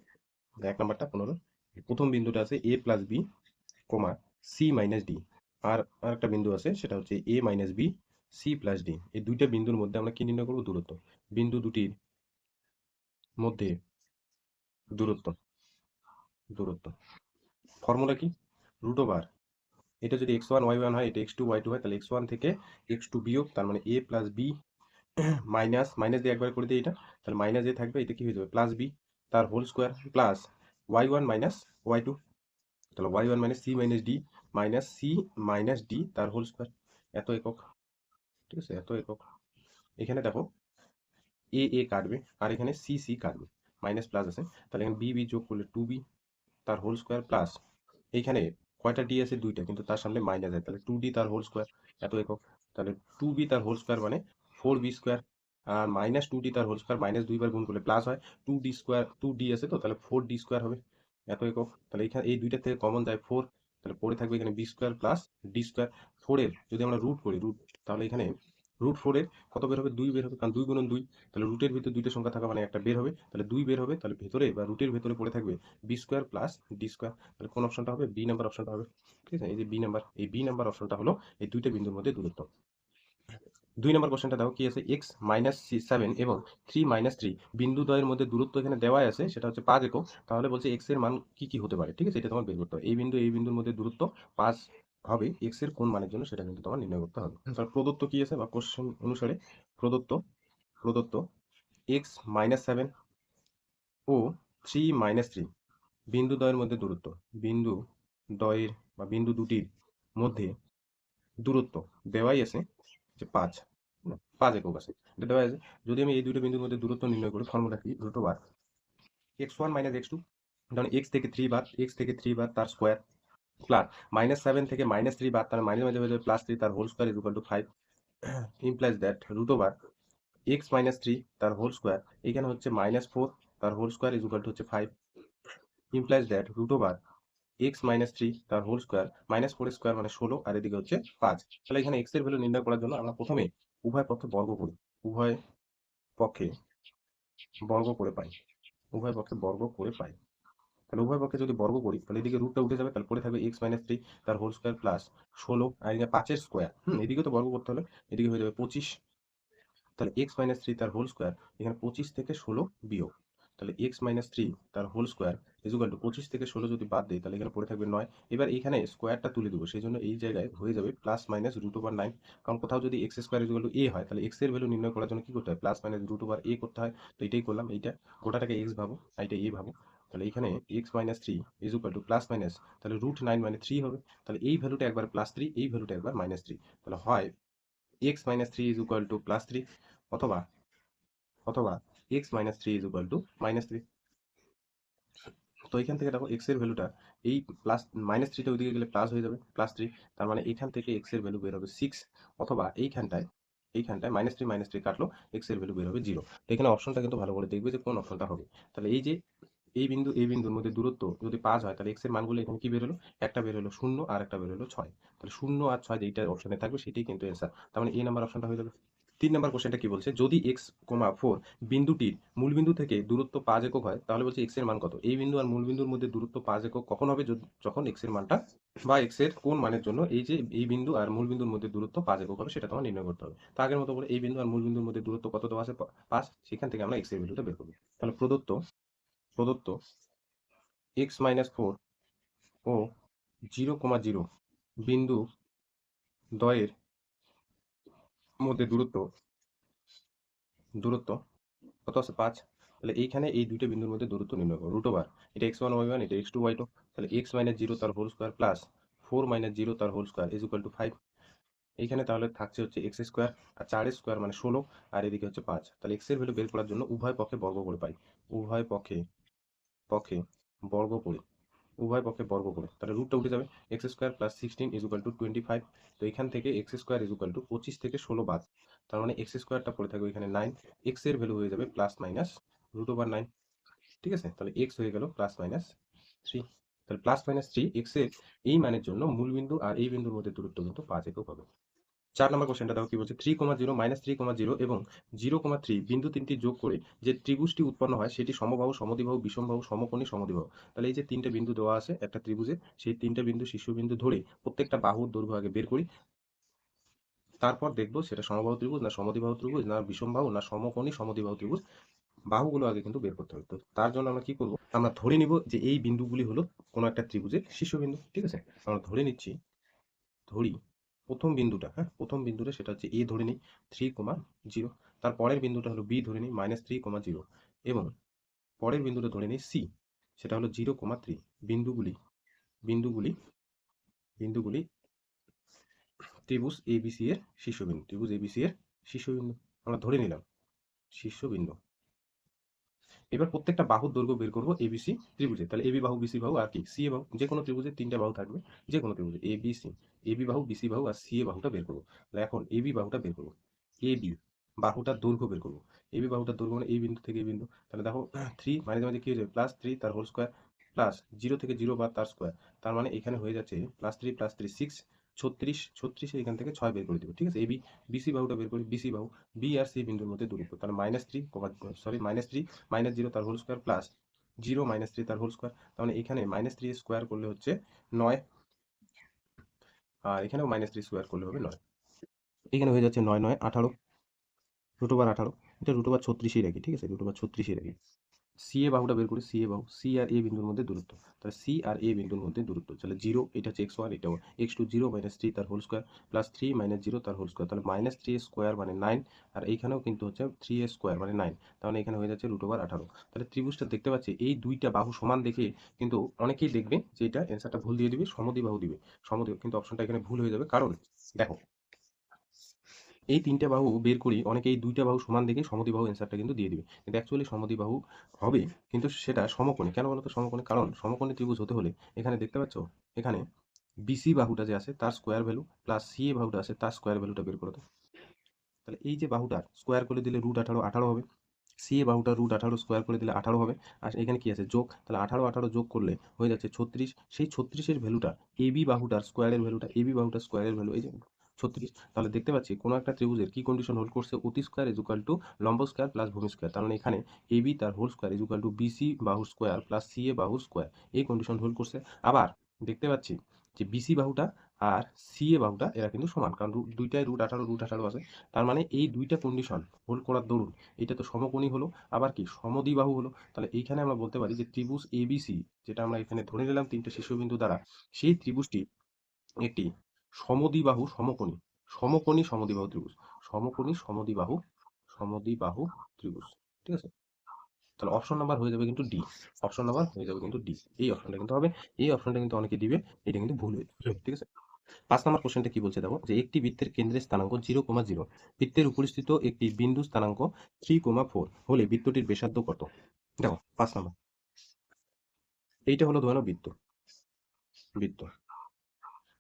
1 নাম্বারটা 15, প্রথম বিন্দুটা আছে a plus B comma C minus D. আর আরেকটা বিন্দু আছে, সেটা হচ্ছে a minus B C plus D. এই দুইটা বিন্দুর মধ্যে আমরা কি নির্ণয় করবো? দূরত্ব। বিন্দু দুটির মধ্যে দূরত্ব। দূরত্ব ফর্মুলা কি? রুট ওভার, এটা যদি x1 y1 হয়, এটা x2 y2 হয়, তাহলে x1 থেকে x2 বিয়োগ, তার মানে a plus B minus minus দিয়ে একবার করে দিই এটা, তাহলে মাইনাস এ থাকবে, এটা কি হয়ে যাবে প্লাস বি তার whole square plus y1 minus y2, তাহলে y1 minus C minus D minus C minus D তার হোল স্কোয়ার। এত একক, ঠিক আছে, এত একক। এখানে দেখো এ এ কাটবে আর এখানে সি সি কাটবে, মাইনাস প্লাস আছে, তাহলে এখানে বি বি যোগ করলে 2b তার হোল স্কোয়ার প্লাস এইখানে কয়টা ডি আছে? দুইটা, কিন্তু তার সামনে মাইনাস আছে, তাহলে 2d তার হোল স্কোয়ার, এত একক। তাহলে 2b তার হোল স্কোয়ার মানে 4b স্কোয়ার, আর মাইনাস 2d তার হোল স্কোয়ার, মাইনাস দুইবার গুণ করলে প্লাস হয়, 2d স্কোয়ার, 2d আছে তো, তাহলে 4d স্কোয়ার হবে, এত একক। তাহলে এখানে এই দুইটা থেকে কমন যায় 4, তাহলে পড়ে থাকবে এখানে B square plus D square. 4-এর যদি আমরা রুট করি, রুট, তাহলে এখানে √4-এর কত বের হবে? 2 বের হবে, কারণ 2 গুণন 2, তাহলে রুটের ভিতরে দুইটা সংখ্যা থাকা মানে একটা বের হবে, তাহলে 2 বের হবে, তাহলে ভেতরে বা রুটের ভেতরে পড়ে থাকবে B square plus D square. তাহলে কোন অপশনটা হবে? বি নাম্বার অপশনটা হবে, ঠিক আছে। এই যে বি নাম্বার, এই বি নাম্বার অপশনটা হলো এই দুইটা বিন্দুর মধ্যে দূরত্ব। 2 নম্বর কোশ্চেনটা দেখো কি আছে, এক্স মাইনাস 7 এবং 3 মাইনাস 3 বিন্দু দ্বয়ের মধ্যে দূরত্ব এখানে দেওয়াই আছে, সেটা হচ্ছে 5 একক। তাহলে বলছে এক্স এর মান কি কি হতে পারে, ঠিক আছে, এটা তোমার বের করতে হবে। এই বিন্দুর মধ্যে দূরত্ব 5 হবে, এক্স এর কোন মানের জন্য সেটা কিন্তু তোমার নির্ণয় করতে হবে। তাহলে প্রদত্ত কি আছে বা কোশ্চেন অনুসারে প্রদত্ত, প্রদত্ত এক্স মাইনাস 7 ও 3 মাইনাস 3 বিন্দু দ্বয়ের মধ্যে দূরত্ব, বিন্দু দ্বয়ের বা বিন্দু দুটির মধ্যে দূরত্ব দেওয়াই আছে যে 5, 5 একক আছে, এটা দেওয়া আছে। যদি আমি এই দুটো বিন্দুর মধ্যে দূরত্ব নির্ণয় করি, ফর্মুলা কি? Root over x1 minus x2, ধরুন x থেকে 3 বাদ, x থেকে 3 বাদ তার স্কোয়ার, প্লাস -7 থেকে -3 বাদ, তার মাইনাস মাঝে হয়ে যাবে +3 তার whole square is equal to 5, implies that root over x minus 3 তার হোল স্কোয়ার, এখানে হচ্ছে -4 তার whole square is equal to হচ্ছে 5, implies that root over x minus 3 তার হোল স্কোয়ার -4 স্কোয়ার মানে 16, আর এদিকে হচ্ছে 5। তাহলে এখানে x এর ভ্যালু নির্ণয় করার জন্য আমরা প্রথমে উভয় পক্ষে বর্গ করি, উভয় পক্ষে বর্গ করে পাই, উভয় পক্ষে বর্গ করে পাই। তাহলে উভয় পক্ষে যদি বর্গ করি, তাহলে এদিকে রুটটা উঠে যাবে, তাহলে পড়ে থাকবে x মাইনাস 3 তার হোল স্কোয়ার প্লাস 16, আর এদিকে 5-এর স্কোয়ার, এদিকে তো বর্গ করতে হলে, এদিকে হয়ে যাবে 25। তাহলে x মাইনাস 3 তার হোল স্কোয়ার, এখানে 25 থেকে 16 বিয়োগ, তাহলে x মাইনাস 3 তার whole square is equal to 25 থেকে 16 যদি বাদ দিই, তাহলে এখানে পড়ে থাকবে 9। এবার এখানে স্কোয়ারটা তুলে দেবো, সেই জন্য এই জায়গায় হয়ে যাবে প্লাস মাইনাস রুট ওভার 9, কারণ কোথাও যদি x square is equal two a হয়, তাহলে x এর ভ্যালু নির্ণয় করার জন্য কি করতে হয়? Plus minus root over a করতে হয়। তো এটাই করলাম, এইটা গোটাটাকে x ভাবো, আর এটা a ভাবো। তাহলে এখানে x minus 3 is equal to plus minus, তাহলে √9 মানে 3 হবে। তাহলে এই ভ্যালুটা একবার +3, এই ভ্যালুটা একবার -3, তাহলে হয় x minus 3 is equal two +3, অথবা অথবা x minus 3 is equal two -3। তো এখান থেকে দেখো x এর ভ্যালুটা, এই প্লাস -3টা ওইদিকে গেলে প্লাস হয়ে যাবে +3, তার মানে এখান থেকে x এর ভ্যালু বের হবে 6, অথবা এইখানটায় -3 কাটলো, x এর ভ্যালু বের হবে 0। তো এখানে অপশনটা কিন্তু ভালো করে দেখবে যে কোন অপশনটা হবে। তাহলে এই যে এই বিন্দুর মধ্যে দূরত্ব যদি 5 হয়, তাহলে x এর মানগুলো এখানে কি বের হলো? একটা বের হলো 0 আর একটা বের হলো 6, তাহলে 0 আর 6 যেইটা অপশনে থাকবে সেটাই কিন্তু অ্যান্সার, তার মানে এই নাম্বার অপশনটা হয়ে যাবে। 3 নম্বর কোশ্চেনটা কি বলছে, যদি x, 4 বিন্দুটির মূলবিন্দু থেকে দূরত্ব 5 একক হয়, তাহলে বলছে x এর মান কত? এই বিন্দু আর মূলবিন্দুর মধ্যে দূরত্ব 5 একক কখন হবে? যখন x এর মানটা বা x এর কোন মানের জন্য এই যে এই বিন্দু আর মূলবিন্দুর মধ্যে দূরত্ব 5 একক হবে, সেটা তোমার নির্ণয় করতে হবে। তো আগের মতো করে এই বিন্দু আর মূলবিন্দুর মধ্যে দূরত্ব কত দেওয়া আছে? 5, সেখান থেকে আমরা x এর ভ্যালুটা বের করব। তাহলে প্রদত্ত, প্রদত্ত x মাইনাস 4 ও 0,0 বিন্দু দ্বয়ের মধ্যে দূরত্ব, দূরত্ব কত আছে? 5। তাহলে এইখানে এই দুইটা বিন্দুর মধ্যে দূরত্ব নির্ণয় করো, রুট ওভার এটা x1 y1, এটা x2 y2, তাহলে x মাইনাস 0 তার হোল স্কোয়ার প্লাস 4 মাইনাস 0 তার whole square is equal to 5। এইখানে তাহলে থাকছে হচ্ছে x স্কোয়ার, আর 4 স্কোয়ার মানে 16, আর এদিকে হচ্ছে 5। তাহলে x এর ভ্যালু বের করার জন্য উভয় পক্ষে বর্গ করে পাই, উভয় পক্ষে পক্ষে বর্গ করে, উভয় পক্ষে বর্গ করে, তাহলে রুটটা উঠে যাবে, x square plus 16 is equal to 25। তো এখান থেকে x square is equal to 25 থেকে 16 বাদ, তার মানে এক্স স্কোয়ারটা পড়ে থাকবে এখানে 9, এক্স এর ভ্যালু হয়ে যাবে প্লাস মাইনাস √9, ঠিক আছে। তাহলে এক্স হয়ে গেল প্লাস মাইনাস 3, তাহলে প্লাস মাইনাস 3 এক্স এর এই মানের জন্য মূল বিন্দু আর এই বিন্দুর মধ্যে দূরত্ব কিন্তু 5 একক হবে। 4 নম্বর কোশ্চেনটা দেখো কি বলছে, 3,0 -3,0 এবং 0,3 বিন্দু তিনটি যোগ করে যে ত্রিভুজটি উৎপন্ন হয় সেটি সমবাহু, সমদ্বিবাহু, বিষমবাহু, সমকোণী, সমদ্বিবাহু। তাহলে এই যে 3টে বিন্দু দেওয়া আছে একটা ত্রিভুজে, সেই 3টে বিন্দু শীর্ষবিন্দু ধরে প্রত্যেকটা বাহুর দৈর্ঘ্য আগে বের করি, তারপর দেখবো সেটা সমবাহু ত্রিভুজ না সমদ্বিবাহু ত্রিভুজ না বিষমবাহু না সমকোণী সমদ্বিবাহু ত্রিভুজ। বাহুগুলো আগে কিন্তু বের করতে হবে। তো তার জন্য আমরা কি করব, আমরা ধরে নিব যে এই বিন্দুগুলি হলো কোনো একটা ত্রিভুজের শীর্ষবিন্দু। ঠিক আছে, আমরা ধরে নিচ্ছি, ধরি প্রথম বিন্দুটা, হ্যাঁ প্রথম বিন্দুটা সেটা হচ্ছে এ ধরে নিই 3,0, তার পরের বিন্দুটা হলো বি ধরে নিই -3,0 এবং পরের বিন্দুটা ধরে নিই সি, সেটা হলো 0,3। বিন্দুগুলি বিন্দুগুলি বিন্দুগুলি ত্রিভুজ এবিসি এর শীর্ষবিন্দু, ত্রিভুজ এবিসি এর শীর্ষবিন্দু আমরা ধরে নিলাম শীর্ষবিন্দু। এবার প্রত্যেকটা বাহুর দৈর্ঘ্য বের করবো এবিসি ত্রিভুজে। তাহলে এবি বাহু, বিসি বাহু আর কি সি এ বাহু, যে কোনো ত্রিভুজে 3টে বাহু থাকবে, যে কোনো ত্রিভুজে এ বি সি, এবি বাহু, বিসি বাহু আর সি এ বাহুটা বের করবো। তাহলে এখন এবি বাহুটা বের করবো, এবি বাহুটার দৈর্ঘ্য বের করবো। এবি বাহুটার দৈর্ঘ্য মানে এই বিন্দু থেকে এই বিন্দু। তাহলে দেখো 3 মাঝে মাঝে কি হয়ে যাবে +3 তার হোল স্কোয়ার প্লাস 0 থেকে 0 বাদ তার স্কোয়ার, তার মানে এখানে হয়ে যাচ্ছে +3 +3 6, 36, 36 এখান থেকে 6 বের করে দেবো। ঠিক আছে, এবি বিসি বাহুটা বের করি, বিসি বাহু বি আর সি বিন্দুর মধ্যে দূরত্ব, তাহলে -3, -3 -0 তার হোল স্কোয়ার প্লাস 0 -3 তার হোল স্কোয়ার, তার মানে এখানে -3 স্কোয়ার করলে হচ্ছে 9, আর এখানেও -3 স্কোয়ার করলে হবে 9। এখানে হয়ে যাচ্ছে 9 9 18, √18, এটা √36ই রাখি। ঠিক আছে, √36ই রাখি। সি এ বাহুটা বের করি, সি এ বাহু সি আর এ বিন্দুর মধ্যে দূরত্ব, তাহলে সি আর এ বিন্দুর মধ্যে দূরত্ব, তাহলে 0 এটা হচ্ছে x1, এটাও x2, 0 -3 তার হোল স্কোয়ার প্লাস 3 -0 তার হোল স্কোয়ার, তাহলে -3 স্কোয়ার মানে 9, আর এইখানেও কিন্তু হচ্ছে 3 স্কোয়ার মানে 9, তাহলে এখানে হয়ে যাচ্ছে √18। তাহলে ত্রিভুজটা দেখতে পাচ্ছি এই দুইটা বাহু সমান দেখে কিন্তু অনেকেই দেখবে যে এটা অ্যান্সারটা ভুল দিয়ে দিবে, সমদ্বিবাহু দিবে, সমদ্বিবাহু, কিন্তু অপশনটা এখানে ভুল হয়ে যাবে। কারণ দেখো এই 3টে বাহু বের করি, অনেকে এই 2টা বাহু সমান দেখে সমদ্বিবাহু অ্যান্সারটা কিন্তু দিয়ে দিবে, কিন্তু অ্যাকচুয়ালি সমদ্বিবাহু হবে, কিন্তু সেটা সমকোণী। কেন বলতো সমকোণী? কারণ সমকোণী ত্রিভুজ হতে হলে এখানে দেখতে পাচ্ছ, এখানে বিসি বাহুটা যে আছে তার স্কোয়ার ভ্যালু প্লাস সি এ বাহুটা আছে তার স্কোয়ার ভ্যালুটা বের করো তো। তাহলে এই যে বাহুটার স্কোয়ার করে দিলে √18 18 হবে, সি এ বাহুটা √18 স্কোয়ার করে দিলে 18 হবে, আর এখানে কি আছে যোগ, তাহলে 18 18 যোগ করলে হয়ে যাচ্ছে 36, সেই 36-এর ভ্যালুটা এবি বাহুটার স্কোয়ারের ভ্যালুটা, এবি বাহুটার স্কোয়ারের ভ্যালু এই যে 36। তাহলে দেখতে পাচ্ছি কোনো একটা ত্রিভুজের কি কন্ডিশন হোল্ড করছে, অতি স্কোয়ার ইজ ইকুয়াল টু লম্ব স্কোয়ার প্লাস ভূমি স্কোয়ার, তার মানে এখানে এবি তার whole square is equal to BC বাহুর স্কোয়ার প্লাস সি এ বাহুর স্কোয়ার, এই কন্ডিশন হোল্ড করছে। আবার দেখতে পাচ্ছি যে বিসি বাহুটা আর সি এ বাহুটা এরা কিন্তু সমান, কারণ দুইটাই √18 আছে, তার মানে এই দুইটা কন্ডিশন হোল্ড করার দরুন এটা তো সমকোণী হলো, আবার কি সমদ্বিবাহু হলো। তাহলে এইখানে আমরা বলতে পারি যে ত্রিভুজ এবিসি, যেটা আমরা এখানে ধরে নিলাম 3টে শীর্ষবিন্দু দ্বারা, সেই ত্রিভুজটি একটি সমদ্বিবাহু সমকোণী, সমকোণী সমদ্বিবাহু ত্রিভুজ, সমকোণী সমদ্বিবাহু সমদ্বিবাহু ত্রিভুজ। ঠিক আছে, তাহলে অপশন নাম্বার হয়ে যাবে কিন্তু ডি, অপশন নাম্বার হয়ে যাবে কিন্তু ডি, এই অপশনটা কিন্তু হবে, এই অপশনটা কিন্তু অনেকে দিবে, এটা কিন্তু ভুল হয়ে যাবে। ঠিক আছে, 5 নম্বর কোশ্চেনটা কি বলছে দেখো, যে একটি বৃত্তের কেন্দ্রের স্থানাঙ্ক 0,0, বৃত্তের উপরিস্থিত একটি বিন্দু স্থানাঙ্ক 3,4 হলে বৃত্তটির ব্যাসার্ধ কত? দেখো 5 নম্বর, এইটা হলো ধরো বৃত্ত, বৃত্ত,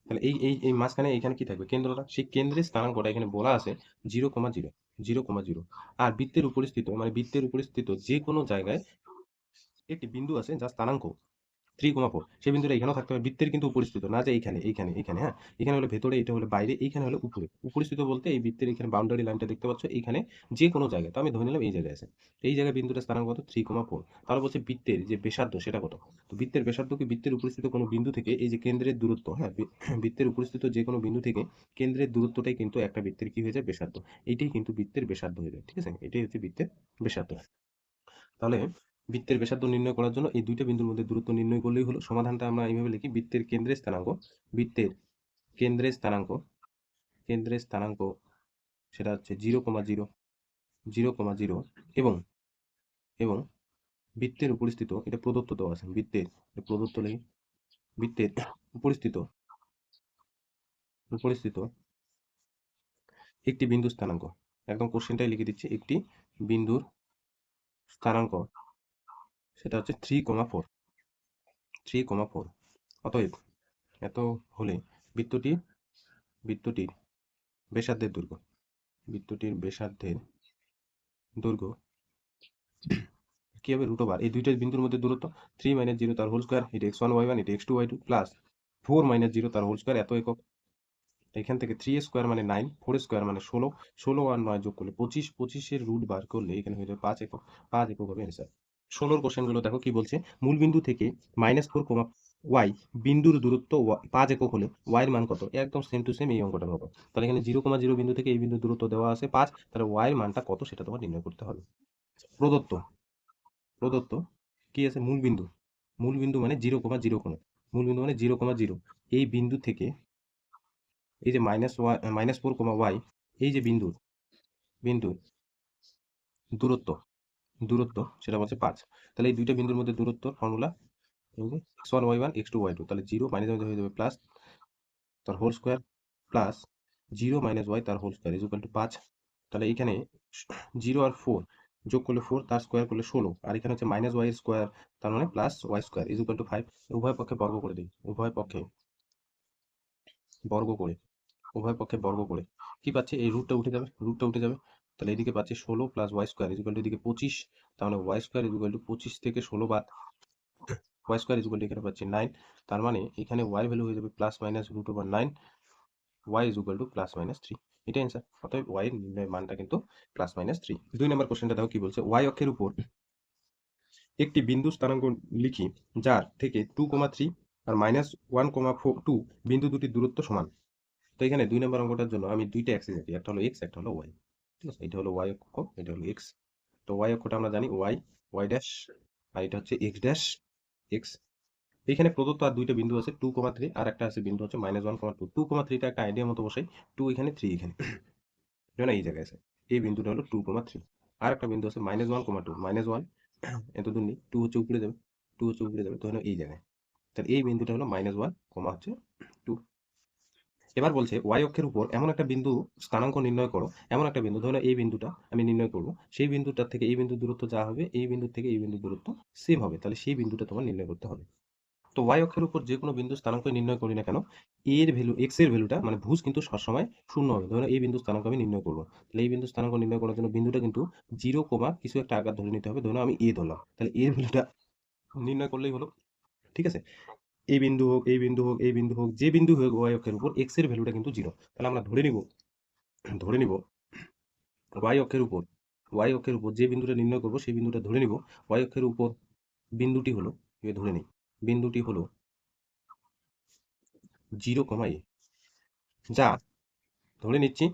তাহলে এই এই এই মাঝখানে এখানে কি থাকবে, কেন্দ্রটা, সেই কেন্দ্রের স্থানাঙ্কটা এখানে বলা আছে 0,0, 0,0, আর বৃত্তের উপরিস্থিত মানে বৃত্তের উপরিস্থিত যে কোনো জায়গায় একটি বিন্দু আছে যার স্থানাঙ্ক 3,4, সেই বিন্দুটা এখানেও থাকতে হবে, বৃত্তের কিন্তু উপরিস্থিত না যে এইখানে এইখানে এইখানে, হ্যাঁ এখানে হলো ভেতরে, এটা হলো বাইরে, এইখানে হলো উপরে। উপরিস্থিত বলতে এই বৃত্তের এখানে বাউন্ডারি লাইনটা দেখতে পাচ্ছ, এইখানে যে কোনো জায়গায়, তো আমি ধরে নিলাম এই জায়গায় আছে, এই জায়গায় বিন্দুটা স্থানাঙ্ক কত 3,4, তাহলে বলছে বৃত্তের যে ব্যাসার্ধ সেটা কত। তো বৃত্তের ব্যাসার্ধ কি বৃত্তের উপরিস্থিত কোনো বিন্দু থেকে এই যে কেন্দ্রের দূরত্ব, হ্যাঁ বৃত্তের উপরিস্থিত যে কোনো বিন্দু থেকে কেন্দ্রের দূরত্বটাই কিন্তু একটা বৃত্তের কি হয়ে যায় ব্যাসার্ধ, এইটাই কিন্তু বৃত্তের ব্যাসার্ধ হয়ে যায়। ঠিক আছে, এটাই হচ্ছে বৃত্তের ব্যাসার্ধ। তাহলে বৃত্তের ব্যাসার্ধ নির্ণয় করার জন্য এই দুইটা বিন্দুর মধ্যে দূরত্ব নির্ণয় করলেই হলো। সমাধানটা আমরা এইভাবে লিখি, বৃত্তের কেন্দ্রের স্থানাঙ্ক, বৃত্তের কেন্দ্রের স্থানাঙ্ক, কেন্দ্রের স্থানাঙ্ক সেটা হচ্ছে 0,0, 0,0 এবং এবং বৃত্তের উপরিস্থিত, এটা প্রদত্ত দেওয়া আছে, বৃত্তের প্রদত্ত লিখি, বৃত্তের উপরিস্থিত, উপরিস্থিত একটি বিন্দু স্থানাঙ্ক, একদম কোশ্চেনটাই লিখে দিচ্ছি, একটি বিন্দুর স্থানাঙ্ক সেটা হচ্ছে 3,4, 3,4। অতএব এত হলে বৃত্তটির বৃত্তটির ব্যাসার্ধের দৈর্ঘ্য, বৃত্তটির ব্যাসার্ধের দৈর্ঘ্য কি হবে √, এই দুইটা বিন্দুর মধ্যে দূরত্ব 3 - 0 তার হোল স্কোয়ার, এটা x1 y1, এটা x2 y2 প্লাস 4 - 0 তার হোল স্কোয়ার এত একক, এখান থেকে 3 স্কোয়ার মানে 9, 4 স্কোয়ার মানে 16, 16 আর 9 যোগ করলে 25, 25-এর রুট বার করলে এখানে হয়ে যাবে 5 একক, 5 একক হবে অ্যান্সার। 16 কোশ্চেনগুলো দেখো কি বলছে, মূল বিন্দু থেকে -4, ওয়াই বিন্দুর দূরত্ব 5 একক হলে ওয়াই এর মান কত? একদম সেম টু সেম এই অঙ্কটা হবে। তাহলে এখানে 0,0 বিন্দু থেকে এই বিন্দুর দূরত্ব দেওয়া আছে 5, তাহলে ওয়াই এর মানটা কত সেটা তোমার নির্ণয় করতে হবে। প্রদত্ত প্রদত্ত কি আছে? মূল বিন্দু, মূল বিন্দু মানে 0,0 কোণ, মূল বিন্দু মানে 0,0, এই বিন্দু থেকে এই যে -4, ওয়াই, এই যে বিন্দুর দূরত্ব, সেটা বলছে 5। তাহলে এই দুইটা বিন্দুর মধ্যে দূরত্ব ফর্মুলা এই যে x1 y1 x2 y2, তাহলে 0 মাইনাস হয়ে যাবে প্লাস তার whole square plus 0 minus Y তার whole square is equal to 5। তাহলে এখানে 0 আর 4 যোগ করলে 4, তার স্কোয়ার করলে 16, আর এখানে হচ্ছে মাইনাস ওয়াই স্কোয়ার, তার মানে plus Y square is equal to 5। উভয় পক্ষে বর্গ করে দিই, বর্গ করে উভয় পক্ষে বর্গ করে কি পাচ্ছি? এই রুটটা উঠে যাবে, তাহলে এদিকে পাচ্ছি 16 plus Y square is equal to এদিকে 25, তার মানে Y square is equal to 25 থেকে 16 বাদ Y square is equal to এখানে পাচ্ছি 9, তার মানে এখানে ওয়াই ভ্যালু হয়ে যাবে plus minus √9, Y is equal to plus minus 3। এটা অ্যান্সার। অতএব ওয়াই এর নির্ণয় মানটা কিন্তু প্লাস মাইনাস 3। 2 নম্বর কোশ্চেনটা দেখো কি বলছে, ওয়াই অক্ষের উপর একটি বিন্দু স্থানাঙ্ক লিখি যার থেকে 2,3 আর -1,2 বিন্দু দুটির দূরত্ব সমান। তো এখানে 2 নম্বর অঙ্কটার জন্য আমি দুইটা অ্যাক্সিস আঁকি, একটা হলো এক্স, একটা হলো ওয়াই। ঠিক আছে, এটা হলো ওয়াই অক্ষ, এটা হলো এক্স। তো ওয়াই অক্ষটা আমরা জানি ওয়াই, ওয়াই ড্যাশ, আর এটা হচ্ছে এক্স ড্যাশ, এক্স। এখানে প্রদত্ত আর দুইটা বিন্দু আছে 2,3, আর একটা আছে বিন্দু হচ্ছে -1,2। 2,3টা একটা আইডিয়া মতো বসাই, 2 এখানে, 3 এখানে, যেমন এই জায়গায় আছে। এই বিন্দুটা হলো 2,3, আর একটা বিন্দু আছে -1,2, -1 এত দূর নেই, 2 হচ্ছে উপরে যাবে, তো হলো এই জায়গায়। তাহলে এই বিন্দুটা হলো -1, হচ্ছে 2। এবার বলছে ওয়াই অক্ষের উপর এমন একটা বিন্দু স্থানাঙ্ক নির্ণয় করো, এমন একটা বিন্দু, ধরো এই বিন্দুটা আমি নির্ণয় করব, সেই বিন্দুটার থেকে এই বিন্দুর দূরত্ব যা হবে, এই বিন্দু থেকে এই বিন্দুর দূরত্ব সেম হবে, তাহলে সেই বিন্দুটা তোমার নির্ণয় করতে হবে। তো ওয়াই অক্ষের উপর যে কোনো বিন্দু স্থানাঙ্ক নির্ণয় করি না কেন, এর ভ্যালু, এক্স এর ভ্যালুটা মানে ভুজ কিন্তু সবসময় শূন্য হবে। ধরো এই বিন্দু স্থানাঙ্ক আমি নির্ণয় করবো, তাহলে এই বিন্দু স্থানাঙ্ক নির্ণয় করার জন্য বিন্দুটা কিন্তু 0, কিছু একটা আকার ধরে নিতে হবে। ধরো আমি এ ধরলাম, তাহলে এর ভ্যালুটা নির্ণয় করলেই হলো। ঠিক আছে, এই বিন্দু হোক, এই বিন্দু হোক, এই বিন্দু হোক, যে বিন্দু হোক ওয়াই অক্ষের উপর এক্স এর ভ্যালুটা কিন্তু 0। তাহলে আমরা ধরে নিব ওয়াই অক্ষের উপর, যে বিন্দুটা নির্ণয় করবো সেই বিন্দুটা ধরে নিব ওয়াই অক্ষের উপর বিন্দুটি হলো, ধরে নিই বিন্দুটি হলো 0, এ, যা ধরে নিচ্ছি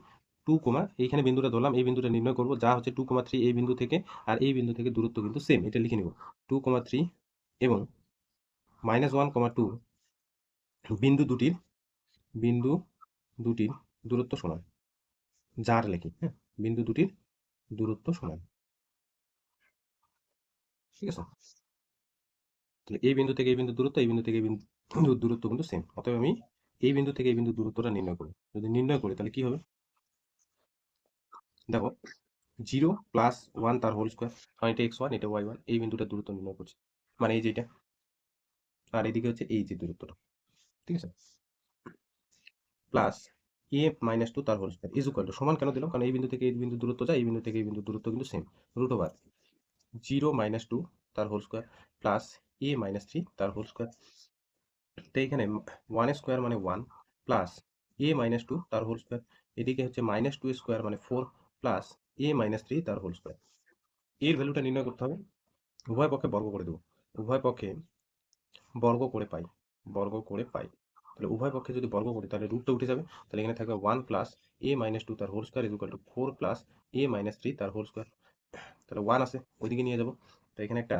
2, এইখানে বিন্দুটা ধরলাম, এই বিন্দুটা নির্ণয় করব যা হচ্ছে 2,3 এই বিন্দু থেকে, আর এই বিন্দু থেকে দূরত্ব কিন্তু সেম, এটা লিখে নিব 2,3 এবং -1,2 বিন্দু দুটির দূরত্ব সমান, যার লিখি, হ্যাঁ, বিন্দু দুটির দূরত্ব সমান। ঠিক আছে, তাহলে এই বিন্দু থেকে এই বিন্দু দূরত্ব, এই বিন্দু থেকে এই বিন্দু দূরত্ব কিন্তু সেম। অতএব আমি এই বিন্দু থেকে এই বিন্দু দূরত্বটা নির্ণয় করি, যদি নির্ণয় করি তাহলে কি হবে দেখো, 0 প্লাস 1 তার হোল স্কোয়ার, কারণ এটা x1, এটা y1, এই বিন্দুটার দূরত্ব নির্ণয় করছি, মানে এই যেটা, আর এদিকে হচ্ছে এই যে দূরত্বটা। ঠিক আছে, প্লাস a-2 তার whole square is equal to, সমান কেন দিলাম, কারণ এই বিন্দু থেকে এই বিন্দু দূরত্ব যায়, এই বিন্দু থেকে এই বিন্দু দূরত্ব কিন্তু সেম, রুট ওভার 0 - 2 তার হোল স্কোয়ার প্লাস a-3 তার হোল স্কোয়ার। তো এখানে 1 স্কোয়ার মানে 1 প্লাস a-2 তার হোল স্কোয়ার, এদিকে হচ্ছে -2 স্কোয়ার মানে 4 প্লাস a-3 তার হোল স্কোয়ার। এর ভ্যালুটা নির্ণয় করতে হবে, উভয় পক্ষে বর্গ করে দেবো, উভয় পক্ষে বর্গ করে পাই, তাহলে উভয় পক্ষে যদি বর্গ করি তাহলে রুটটা উঠে যাবে, তাহলে এখানে থাকবে 1 প্লাস a-2 তার whole square is equal to 4 plus a-3 তার হোল স্কোয়ার। তাহলে 1 আছে ওইদিকে নিয়ে যাবো, তো এখানে একটা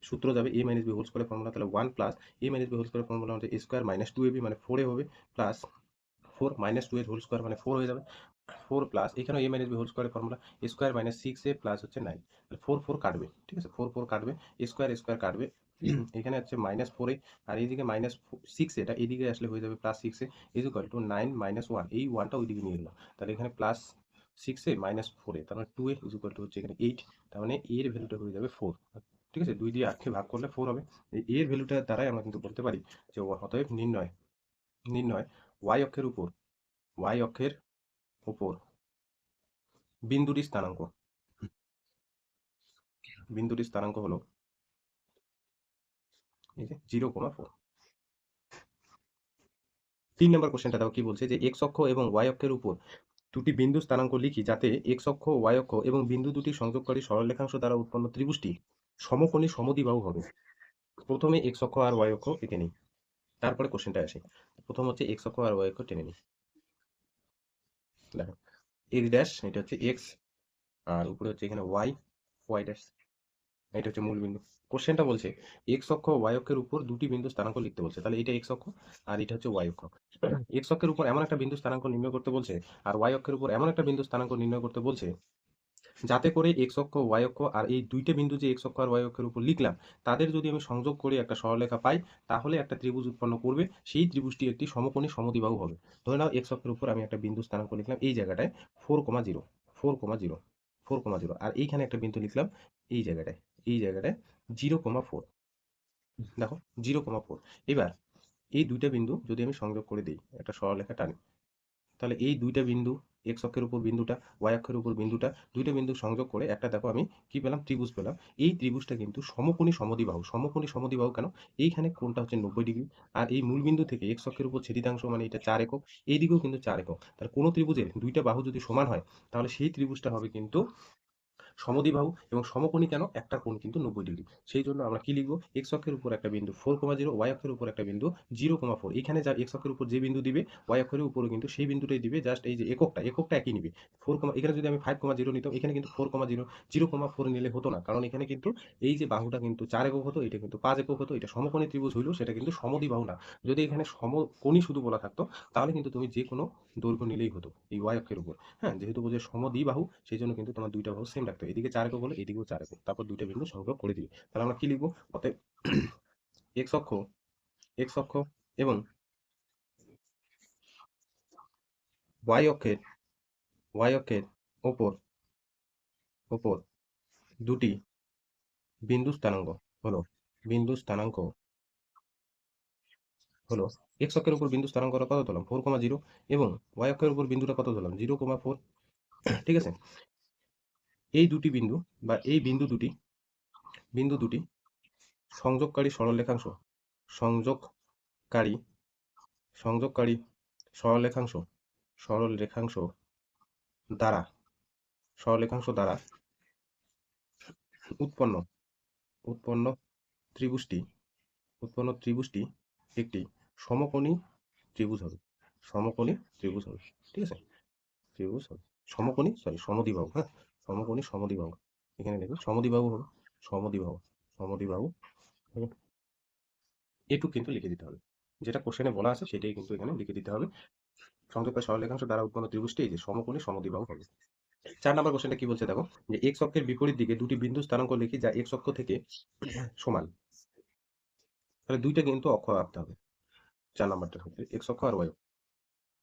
সূত্র যাবে a - b হোল স্কোয়ারের ফর্মুলা, তাহলে 1 প্লাস a - b হোল স্কোয়ারের ফর্মুলা হচ্ছে a স্কোয়ার মাইনাস 2ab মানে 4a হবে, প্লাস 4 -2 এর হোল স্কোয়ার মানে 4 হয়ে যাবে, 4 প্লাস এখানে a - b হোল স্কোয়ারের formula a square minus 6a plus হচ্ছে 9, 4 4 কাটবে। ঠিক আছে, 4 4 কাটবে, স্কোয়ার কাটবে, এখানে হচ্ছে -4a, আর এইদিকে -6 এটা এইদিকে আসলে হয়ে যাবে +6a ইজ ইকুয়াল টু 9 - 1, এই 1টা ওইদিকে নিয়ে গেলাম, তাহলে এখানে +6a -4a, তার মানে 2a ইজ ইকুয়াল টু হচ্ছে এখানে 8, তার মানে এর ভ্যালুটা হয়ে যাবে 4। ঠিক আছে, 2 দিয়ে 8কে ভাগ করলে 4 হবে। এর ভ্যালুটা দ্বারাই আমরা কিন্তু বলতে পারি যে অতএব নির্ণয় ওয়াই অক্ষের উপর, ওয়াই অক্ষের উপর বিন্দুটির স্থানাঙ্ক, হলো এই যে 0,4। 3 নম্বর কোশ্চেনটা দেখো কি বলছে যে এক্স অক্ষ এবং ওয়াই অক্ষের উপর দুটি বিন্দু স্থানাঙ্ক লিখি যাতে এক্স অক্ষ ওয়াই অক্ষ এবং বিন্দু দুটি সংযোগকারী সরলরেখাংশ দ্বারা উৎপন্ন ত্রিভুজটি সমকোণী সমদ্বিবাহু হবে। প্রথমে এক্স অক্ষ আর ওয়াই অক্ষ এঁকে নিই, তারপরে কোশ্চেনটা আসে। প্রথম হচ্ছে এক্স অক্ষ আর ওয়াই অক্ষ টেনে নিই। দেখো এক্স ড্যাশ এটা হচ্ছে এক্স, আর উপরে হচ্ছে এখানে ওয়াই, ওয়াই ড্যাশ এটা হচ্ছে মূল বিন্দু। কোশ্চেনটা বলছে এক্স অক্ষ ওয়াই অক্ষের উপর দুটি বিন্দু স্থানাঙ্ক লিখতে বলছে, তাহলে এটা এক্স অক্ষ আর এটা হচ্ছে ওয়াই অক্ষ। এক্স অক্ষের উপর এমন একটা বিন্দু স্থানাঙ্ক নির্ণয় করতে বলছে, আর ওয়াই অক্ষের উপর এমন একটা বিন্দু স্থানাঙ্ক নির্ণয় করতে বলছে যাতে করে এক্স অক্ষ ওয়াই অক্ষ আর এই দুইটা বিন্দু যে এক্স অক্ষ আর ওয়াই অক্ষের উপর লিখলাম তাদের যদি আমি সংযোগ করে একটা সরলরেখা পাই তাহলে একটা ত্রিভুজ উৎপন্ন করবে, সেই ত্রিভুজটি একটি সমকোণী সমদ্বিবাহু হবে। ধরে নাও এক্স অক্ষের উপর আমি একটা বিন্দু স্থানাঙ্ক লিখলাম এই জায়গাটায় 4,0, 4,0, 4,0, আর এইখানে একটা বিন্দু লিখলাম এই জায়গাটায়, এই জায়গাটায় 0,4। দেখো 0,4। এবার এই দুইটা বিন্দু যদি আমি সংযোগ করে দিই একটা সরলরেখা টানি, তাহলে এই দুইটা বিন্দু এক্স অক্ষের উপর বিন্দুটা ওয়াই অক্ষের উপর বিন্দুটা দুইটা বিন্দু সংযোগ করে একটা দেখো আমি কি পেলাম, ত্রিভুজ পেলাম। এই ত্রিভুজটা কিন্তু সমকোণী সমদ্বিবাহু। সমকোণী সমদ্বিবাহু কেন? এইখানে কোণটা হচ্ছে 90 ডিগ্রি, আর এই মূল বিন্দু থেকে এক্স অক্ষের উপর ছেদিতাংশ মানে এটা 4 একক, এই দিকেও কিন্তু 4 একক। তাহলে কোনো ত্রিভুজের দুইটা বাহু যদি সমান হয় তাহলে সেই ত্রিভুজটা হবে কিন্তু সমদ্বিবাহু এবং সমকোণী। কেন? একটা কোণ কিন্তু 90 ডিগ্রি। সেই জন্য আমরা কি লিখবো, এক্স অক্ষের উপর একটা বিন্দু 4,0, ওয়াই অক্ষের উপর একটা বিন্দু 0,4। এখানে যা এক্স অক্ষের উপর যে বিন্দু দিবে ওয়াই অক্ষের উপরও কিন্তু সেই বিন্দুটাই দিবে, জাস্ট এই যে এককটা এককটা একই নিবে। এখানে যদি আমি 5,0 নিতাম এখানে কিন্তু 4,0 0,4 নিলে হতো না, কারণ এখানে কিন্তু এই যে বাহুটা কিন্তু 4 একক হতো, এটা কিন্তু 5 একক হতো। এটা সমকোণী ত্রিভুজ হইলো সেটা কিন্তু সমদ্বিবাহু না। যদি এখানে সমকোণী শুধু বলা থাকতো তাহলে কিন্তু তুমি যে কোনো দৈর্ঘ্য নিলেই হতো এই ওয়াই অক্ষের উপর। হ্যাঁ, যেহেতু বোঝে সমদ্বিবাহু সেই জন্য কিন্তু তোমার দুইটা বাহু সেম রাখতে হবে, এদিকে 4 একক হলে এদিকেও 4 একক, তারপর দুইটা বিন্দু সংযোগ করে দিবে। তাহলে আমরা কি লিখবো? অতএব এক্স অক্ষ, এক্স অক্ষ এবং ওয়াই অক্ষের, ওয়াই অক্ষের ওপর ওপর দুটি বিন্দু স্থানাঙ্ক হলো, বিন্দু স্থানাঙ্ক হলো এক্স অক্ষের উপর বিন্দু স্থানাঙ্ক কত ধরলাম 4,0 এবং ওয়াই অক্ষের উপর বিন্দুটা কত ধরলাম 0,4। ঠিক আছে, এই দুটি বিন্দু বা এই বিন্দু দুটি সংযোগকারী সরলরেখাংশ, সংযোগকারী সংযোগকারী সরলরেখাংশ, সরলরেখাংশ দ্বারা সরলরেখাংশ দ্বারা উৎপন্ন উৎপন্ন ত্রিভুজটি উৎপন্ন ত্রিভুজটি একটি সমকোণী ত্রিভুজ হবে। সমকোণী ত্রিভুজ হবে। ঠিক আছে, ত্রিভুজ হবে সমকোণী, সরি সমদ্বিবাহু। হ্যাঁ, সমকোণী সমদ্বিবাহু, এখানে দেখো সমদ্বিবাহু হবে, সমদ্বিবাহু, সমদ্বিবাহু হবে। এটুকু কিন্তু লিখে দিতে হবে, যেটা কোশ্চেনে বলা আছে সেটাই কিন্তু এখানে লিখে দিতে হবে। সংযোগকারী সরলরেখাংশ দ্বারা উৎপন্ন ত্রিভুজটি এই যে সমকোণী সমদ্বিবাহু হবে। 4 নম্বর কোশ্চেনটা কি বলছে দেখো, যে এক্স অক্ষের বিপরীত দিকে দুটি বিন্দু স্থানাঙ্ক লিখি যা এক্স অক্ষ থেকে সমান। তাহলে দুইটা কিন্তু অক্ষ আঁকতে হবে 4 নম্বরটার ক্ষেত্রে, এক্স অক্ষ আর ওয়াই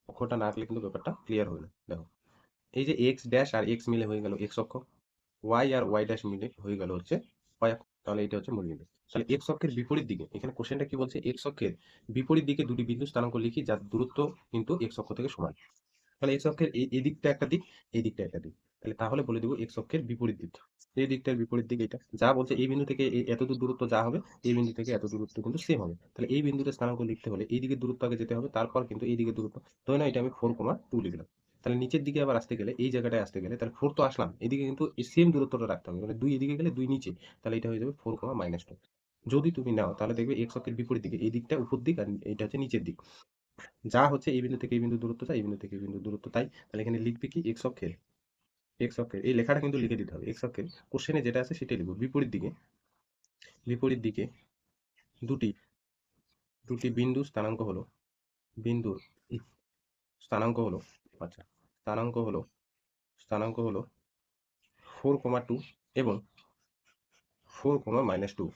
অক্ষটা না আঁকলে কিন্তু ব্যাপারটা ক্লিয়ার হবে না। দেখো এই যে এক্স ড্যাশ আর এক্স মিলে হয়ে গেল এক্স অক্ষ, ওয়াই আর ওয়াই ড্যাশ মিলে হয়ে গেল হচ্ছে ওয়াই অক্ষ। তাহলে এটা হচ্ছে মূল বিন্দু। তাহলে এক্স অক্ষের বিপরীত দিকে, এখানে কোশ্চেনটা কি বলছে, এক্স অক্ষের বিপরীত দিকে দুটি বিন্দু স্থানাঙ্ক লিখি যার দূরত্ব কিন্তু এক্স অক্ষ থেকে সমান। তাহলে এক্স অক্ষের এই দিকটা একটা দিক, এই দিকটা একটা দিক। তাহলে বলে দিব এক্স অক্ষের বিপরীত দিক, এই দিকটার বিপরীত দিক এটা যা বলছে এই বিন্দু থেকে এই এতদূর দূরত্ব যা হবে এই বিন্দু থেকে এত দূরত্ব কিন্তু সেম হবে। তাহলে এই বিন্দুতে স্থানাঙ্ক লিখতে হলে এই দিকে দূরত্ব আগে যেতে হবে, তারপর কিন্তু এই দিকে দূরত্ব। ধরে না এটা আমি 4,2 লিখলাম, তাহলে নিচের দিকে আবার আসতে গেলে এই জায়গাটায় আসতে গেলে তাহলে 4 তো আসলাম, এদিকে কিন্তু সেম দূরত্বটা রাখতে হবে, মানে 2 এদিকে গেলে 2 নিচে, তাহলে এটা হয়ে যাবে 4,-2। যদি তুমি নাও তাহলে দেখবে এক্স অক্ষের বিপরীত দিকে এই দিকটা উপর দিক আর এটা হচ্ছে নিচের দিক। যা হচ্ছে এই বিন্দু থেকে এই বিন্দু দূরত্ব তাই, এই বিন্দু থেকে এই বিন্দু দূরত্ব তাই। তাহলে এখানে লিখবে কি এক্স অক্ষের, এক্স অক্ষের এই লেখাটা কিন্তু লিখে দিতে হবে, এক্স অক্ষের কোশ্চেনে যেটা আছে সেটাই লিখবো। বিপরীত দিকে, বিপরীত দিকে দুটি দুটি বিন্দু স্থানাঙ্ক হলো, বিন্দুর স্থানাঙ্ক হলো, আচ্ছা স্থানাঙ্ক হলো, স্থানাঙ্ক হলো 4,2 এবং 4,-2,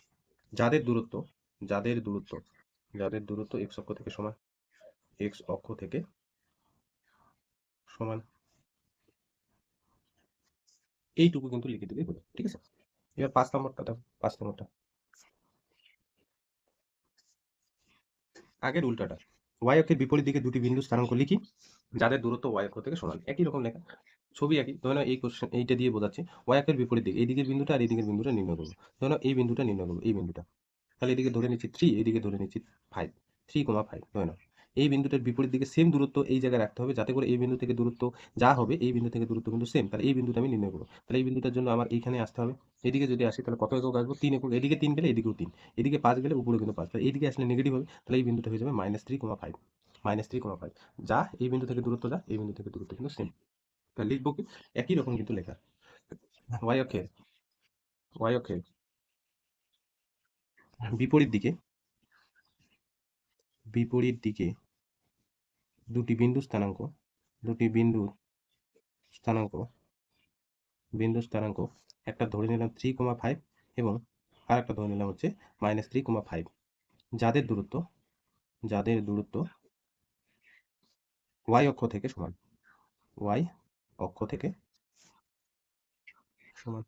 যাদের দূরত্ব, যাদের দূরত্ব, যাদের দূরত্ব এক্স অক্ষ থেকে সমান, এক্স অক্ষ থেকে সমান, এইটুকু কিন্তু লিখে দিলেই হলো। ঠিক আছে, এবার 5 নম্বরটা দেখো, 5 নম্বরটা আগের উল্টাটা, ওয়াই অক্ষের বিপরীত দিকে দুটি বিন্দু স্থানাঙ্ক লিখি যাদের দূরত্ব ওয়াই অক্ষ থেকে সমান। একই রকম লেখা, ছবি একই। ধরে নাও এই কোশ্চেন এইটা দিয়ে বোঝাচ্ছে ওয়াই অক্ষের বিপরীত দিকে এই দিকের বিন্দুটা আর এই দিকের বিন্দুটা নির্ণয় করবো। ধরে নাও এই বিন্দুটা নির্ণয় করবো, এই বিন্দুটা। তাহলে এদিকে ধরে নিচ্ছি 3, এদিকে ধরে নিচ্ছি 5, 3,5 ধরে নাও। এই বিন্দুটার বিপরীত দিকে সেম দূরত্ব এই জায়গায় রাখতে হবে, যাতে করে এই বিন্দু থেকে দূরত্ব যা হবে এই বিন্দু থেকে দূরত্ব কিন্তু সেম। তাহলে এই বিন্দুটা আমি নির্ণয় করবো। তাহলে এই বিন্দুটার জন্য আমার এইখানে আসতে হবে। এদিকে যদি আসি তাহলে কত একক আসবো? 3 একক। এদিকে 3 গেলে এদিকেও 3, এদিকে 5 গেলে উপরে কিন্তু 5। তাহলে এইদিকে আসলে নেগেটিভ হবে, তাহলে এই বিন্দুটা হয়ে যাবে -3,5। -3,5 যা এই বিন্দু থেকে দূরত্ব, যা এই বিন্দু থেকে দূরত্ব কিন্তু সেম। তাহলে লিখবো কি? একই রকম কিন্তু লেখা। ওয়াই অক্ষে ওয়াই অক্ষে বিপরীত দিকে বিপরীত দিকে দুটি বিন্দু স্থানাঙ্ক দুটি স্থানাঙ্ক স্থানাঙ্ক একটা ধরে নিলাম 3,5 এবং আর একটা ধরে নিলাম হচ্ছে -3,5, যাদের দূরত্ব ওয়াই অক্ষ থেকে সমান। ওয়াই অক্ষ থেকে সমান।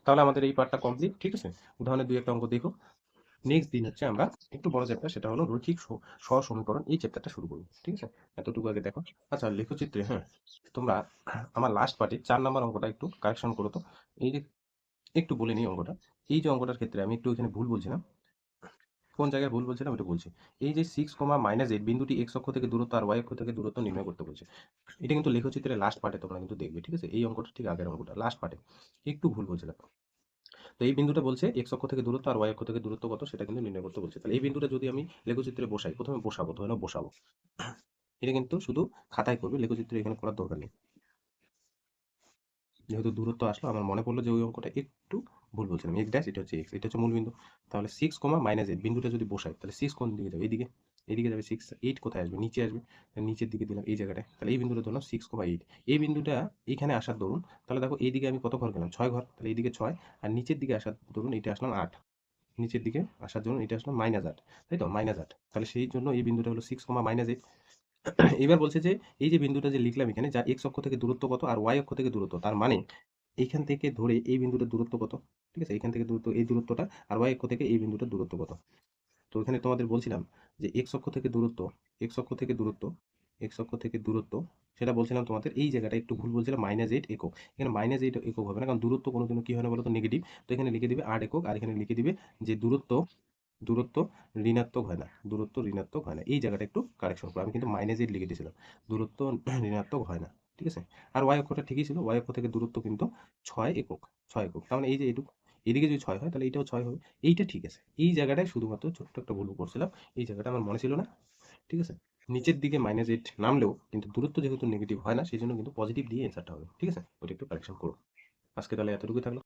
তাহলে আমাদের এই পার্টটা কমপ্লিট, ঠিক আছে। উদাহরণে দুই একটা অঙ্ক দেখো। নেক্সট দিন হচ্ছে আমরা একটু বড় চ্যাপ্টার, সেটা হলো রৈখিক সহসমীকরণ, এই চ্যাপ্টারটা শুরু করবো, ঠিক আছে। এতটুকু আগে দেখো। আচ্ছা, লেখচিত্রে, হ্যাঁ, তোমরা আমার লাস্ট পার্টে 4 নম্বর অঙ্কটা একটু কারেকশন করো তো। এই যে একটু বলে নিই অঙ্কটা। এই যে অঙ্কটার ক্ষেত্রে আমি একটু এখানে ভুল বলছিলাম, কোন জায়গায় ভুল বলছিলাম এটা বলছি। এই যে 6,-8 বিন্দুটি এক্স অক্ষ থেকে দূরত্ব আর ওয়াই অক্ষ থেকে দূরত্ব নির্ণয় করতে বলছে। এটা কিন্তু লেখচিত্রের লাস্ট পার্টে তোমরা কিন্তু দেখবে, ঠিক আছে। এই অঙ্কটা ঠিক আগের অঙ্কটা লাস্ট পার্টে একটু ভুল বলছিলাম। তো এই বিন্দুটা বলছে এক্স অক্ষ থেকে দূরত্ব আর ওয়াই অক্ষ থেকে দূরত্ব কত সেটা কিন্তু নির্ণয় করতে বলছে। তাহলে এই বিন্দুটা যদি আমি লেখচিত্রে বসাই, প্রথমে বসাবো, ধরে নাও বসাবো। এটা কিন্তু শুধু খাতায় করবে, লেখচিত্রে এখানে করার দরকার নেই। যেহেতু দূরত্ব আসলো, আমার মনে পড়লো যে ওই অঙ্কটা একটু ভুল বলছিলাম। এক্স ড্যাশ, এটা হচ্ছে এক্স, এটা হচ্ছে মূল বিন্দু। তাহলে 6,-8 বিন্দুটা যদি বসাই, তাহলে 6 কোন দিকে যাবে? এইদিকে। এইদিকে যাবে 6। 8 কোথায় আসবে? নিচে আসবে। তাহলে নিচের দিকে দিলাম এই জায়গাটায়। তাহলে এই বিন্দুটা ধরলাম 6,8। এই বিন্দুটা এইখানে আসার দরুন, তাহলে দেখো এইদিকে আমি কত ঘর গেলাম? 6 ঘর। তাহলে এইদিকে 6, আর নিচের দিকে আসার দরুন এটা আসলাম 8। নিচের দিকে আসার জন্য এটা আসলো -8, তাই তো, -8। তাহলে সেই জন্য এই বিন্দুটা হলো 6,-8। এবার বলছে যে এই যে বিন্দুটা যে লিখলাম এখানে, যা এক্স অক্ষ থেকে দূরত্ব কত আর ওয়াই অক্ষ থেকে দূরত্ব, তার মানে এইখান থেকে ধরে এই বিন্দুটার দূরত্ব কত, ঠিক আছে। এখান থেকে দূরত্ব, এই দূরত্বটা, আর ওয়াই অক্ষ থেকে এই বিন্দুটার দূরত্ব কত। তো এখানে তোমাদের বলছিলাম যে এক্স অক্ষ থেকে দূরত্ব এক্স অক্ষ থেকে দূরত্ব এক্স অক্ষ থেকে দূরত্ব, সেটা বলছিলাম তোমাদের এই জায়গাটা একটু ভুল বলছিলাম, -8 একক। এখানে -8 একক হবে না, কারণ দূরত্ব কোনোদিনও কি হয় না বলো তো, নেগেটিভ। তো এখানে লিখে দিবে 8 একক, আর এখানে লিখে দিবে যে দূরত্ব দূরত্ব ঋণাত্মক হয় না, দূরত্ব ঋণাত্মক হয় না। এই জায়গাটা একটু কারেকশন করো, আমি কিন্তু -8 লিখে দিয়েছিলাম, দূরত্ব ঋণাত্মক হয় না, ঠিক আছে। আর ওয়াই অক্ষটা ঠিকই ছিল, ওয়াই অক্ষ থেকে দূরত্ব কিন্তু 6 একক। 6 একক, তার মানে এই যে এটুকু, এদিকে যদি 6 হয় তাহলে এইটাও 6 হবে। এইটা ঠিক আছে। এই জায়গাটায় শুধুমাত্র ছোট্ট একটা ভুল করছিলাম, এই জায়গাটা আমার মনে ছিল না, ঠিক আছে। নিচের দিকে -8 নামলেও কিন্তু দূরত্ব যেহেতু নেগেটিভ হয় না, সেই জন্য কিন্তু পজিটিভ দিয়ে অ্যান্সারটা হবে, ঠিক আছে। ওটা একটু কারেকশন করো। আজকে তাহলে এতটুকুই থাকলো।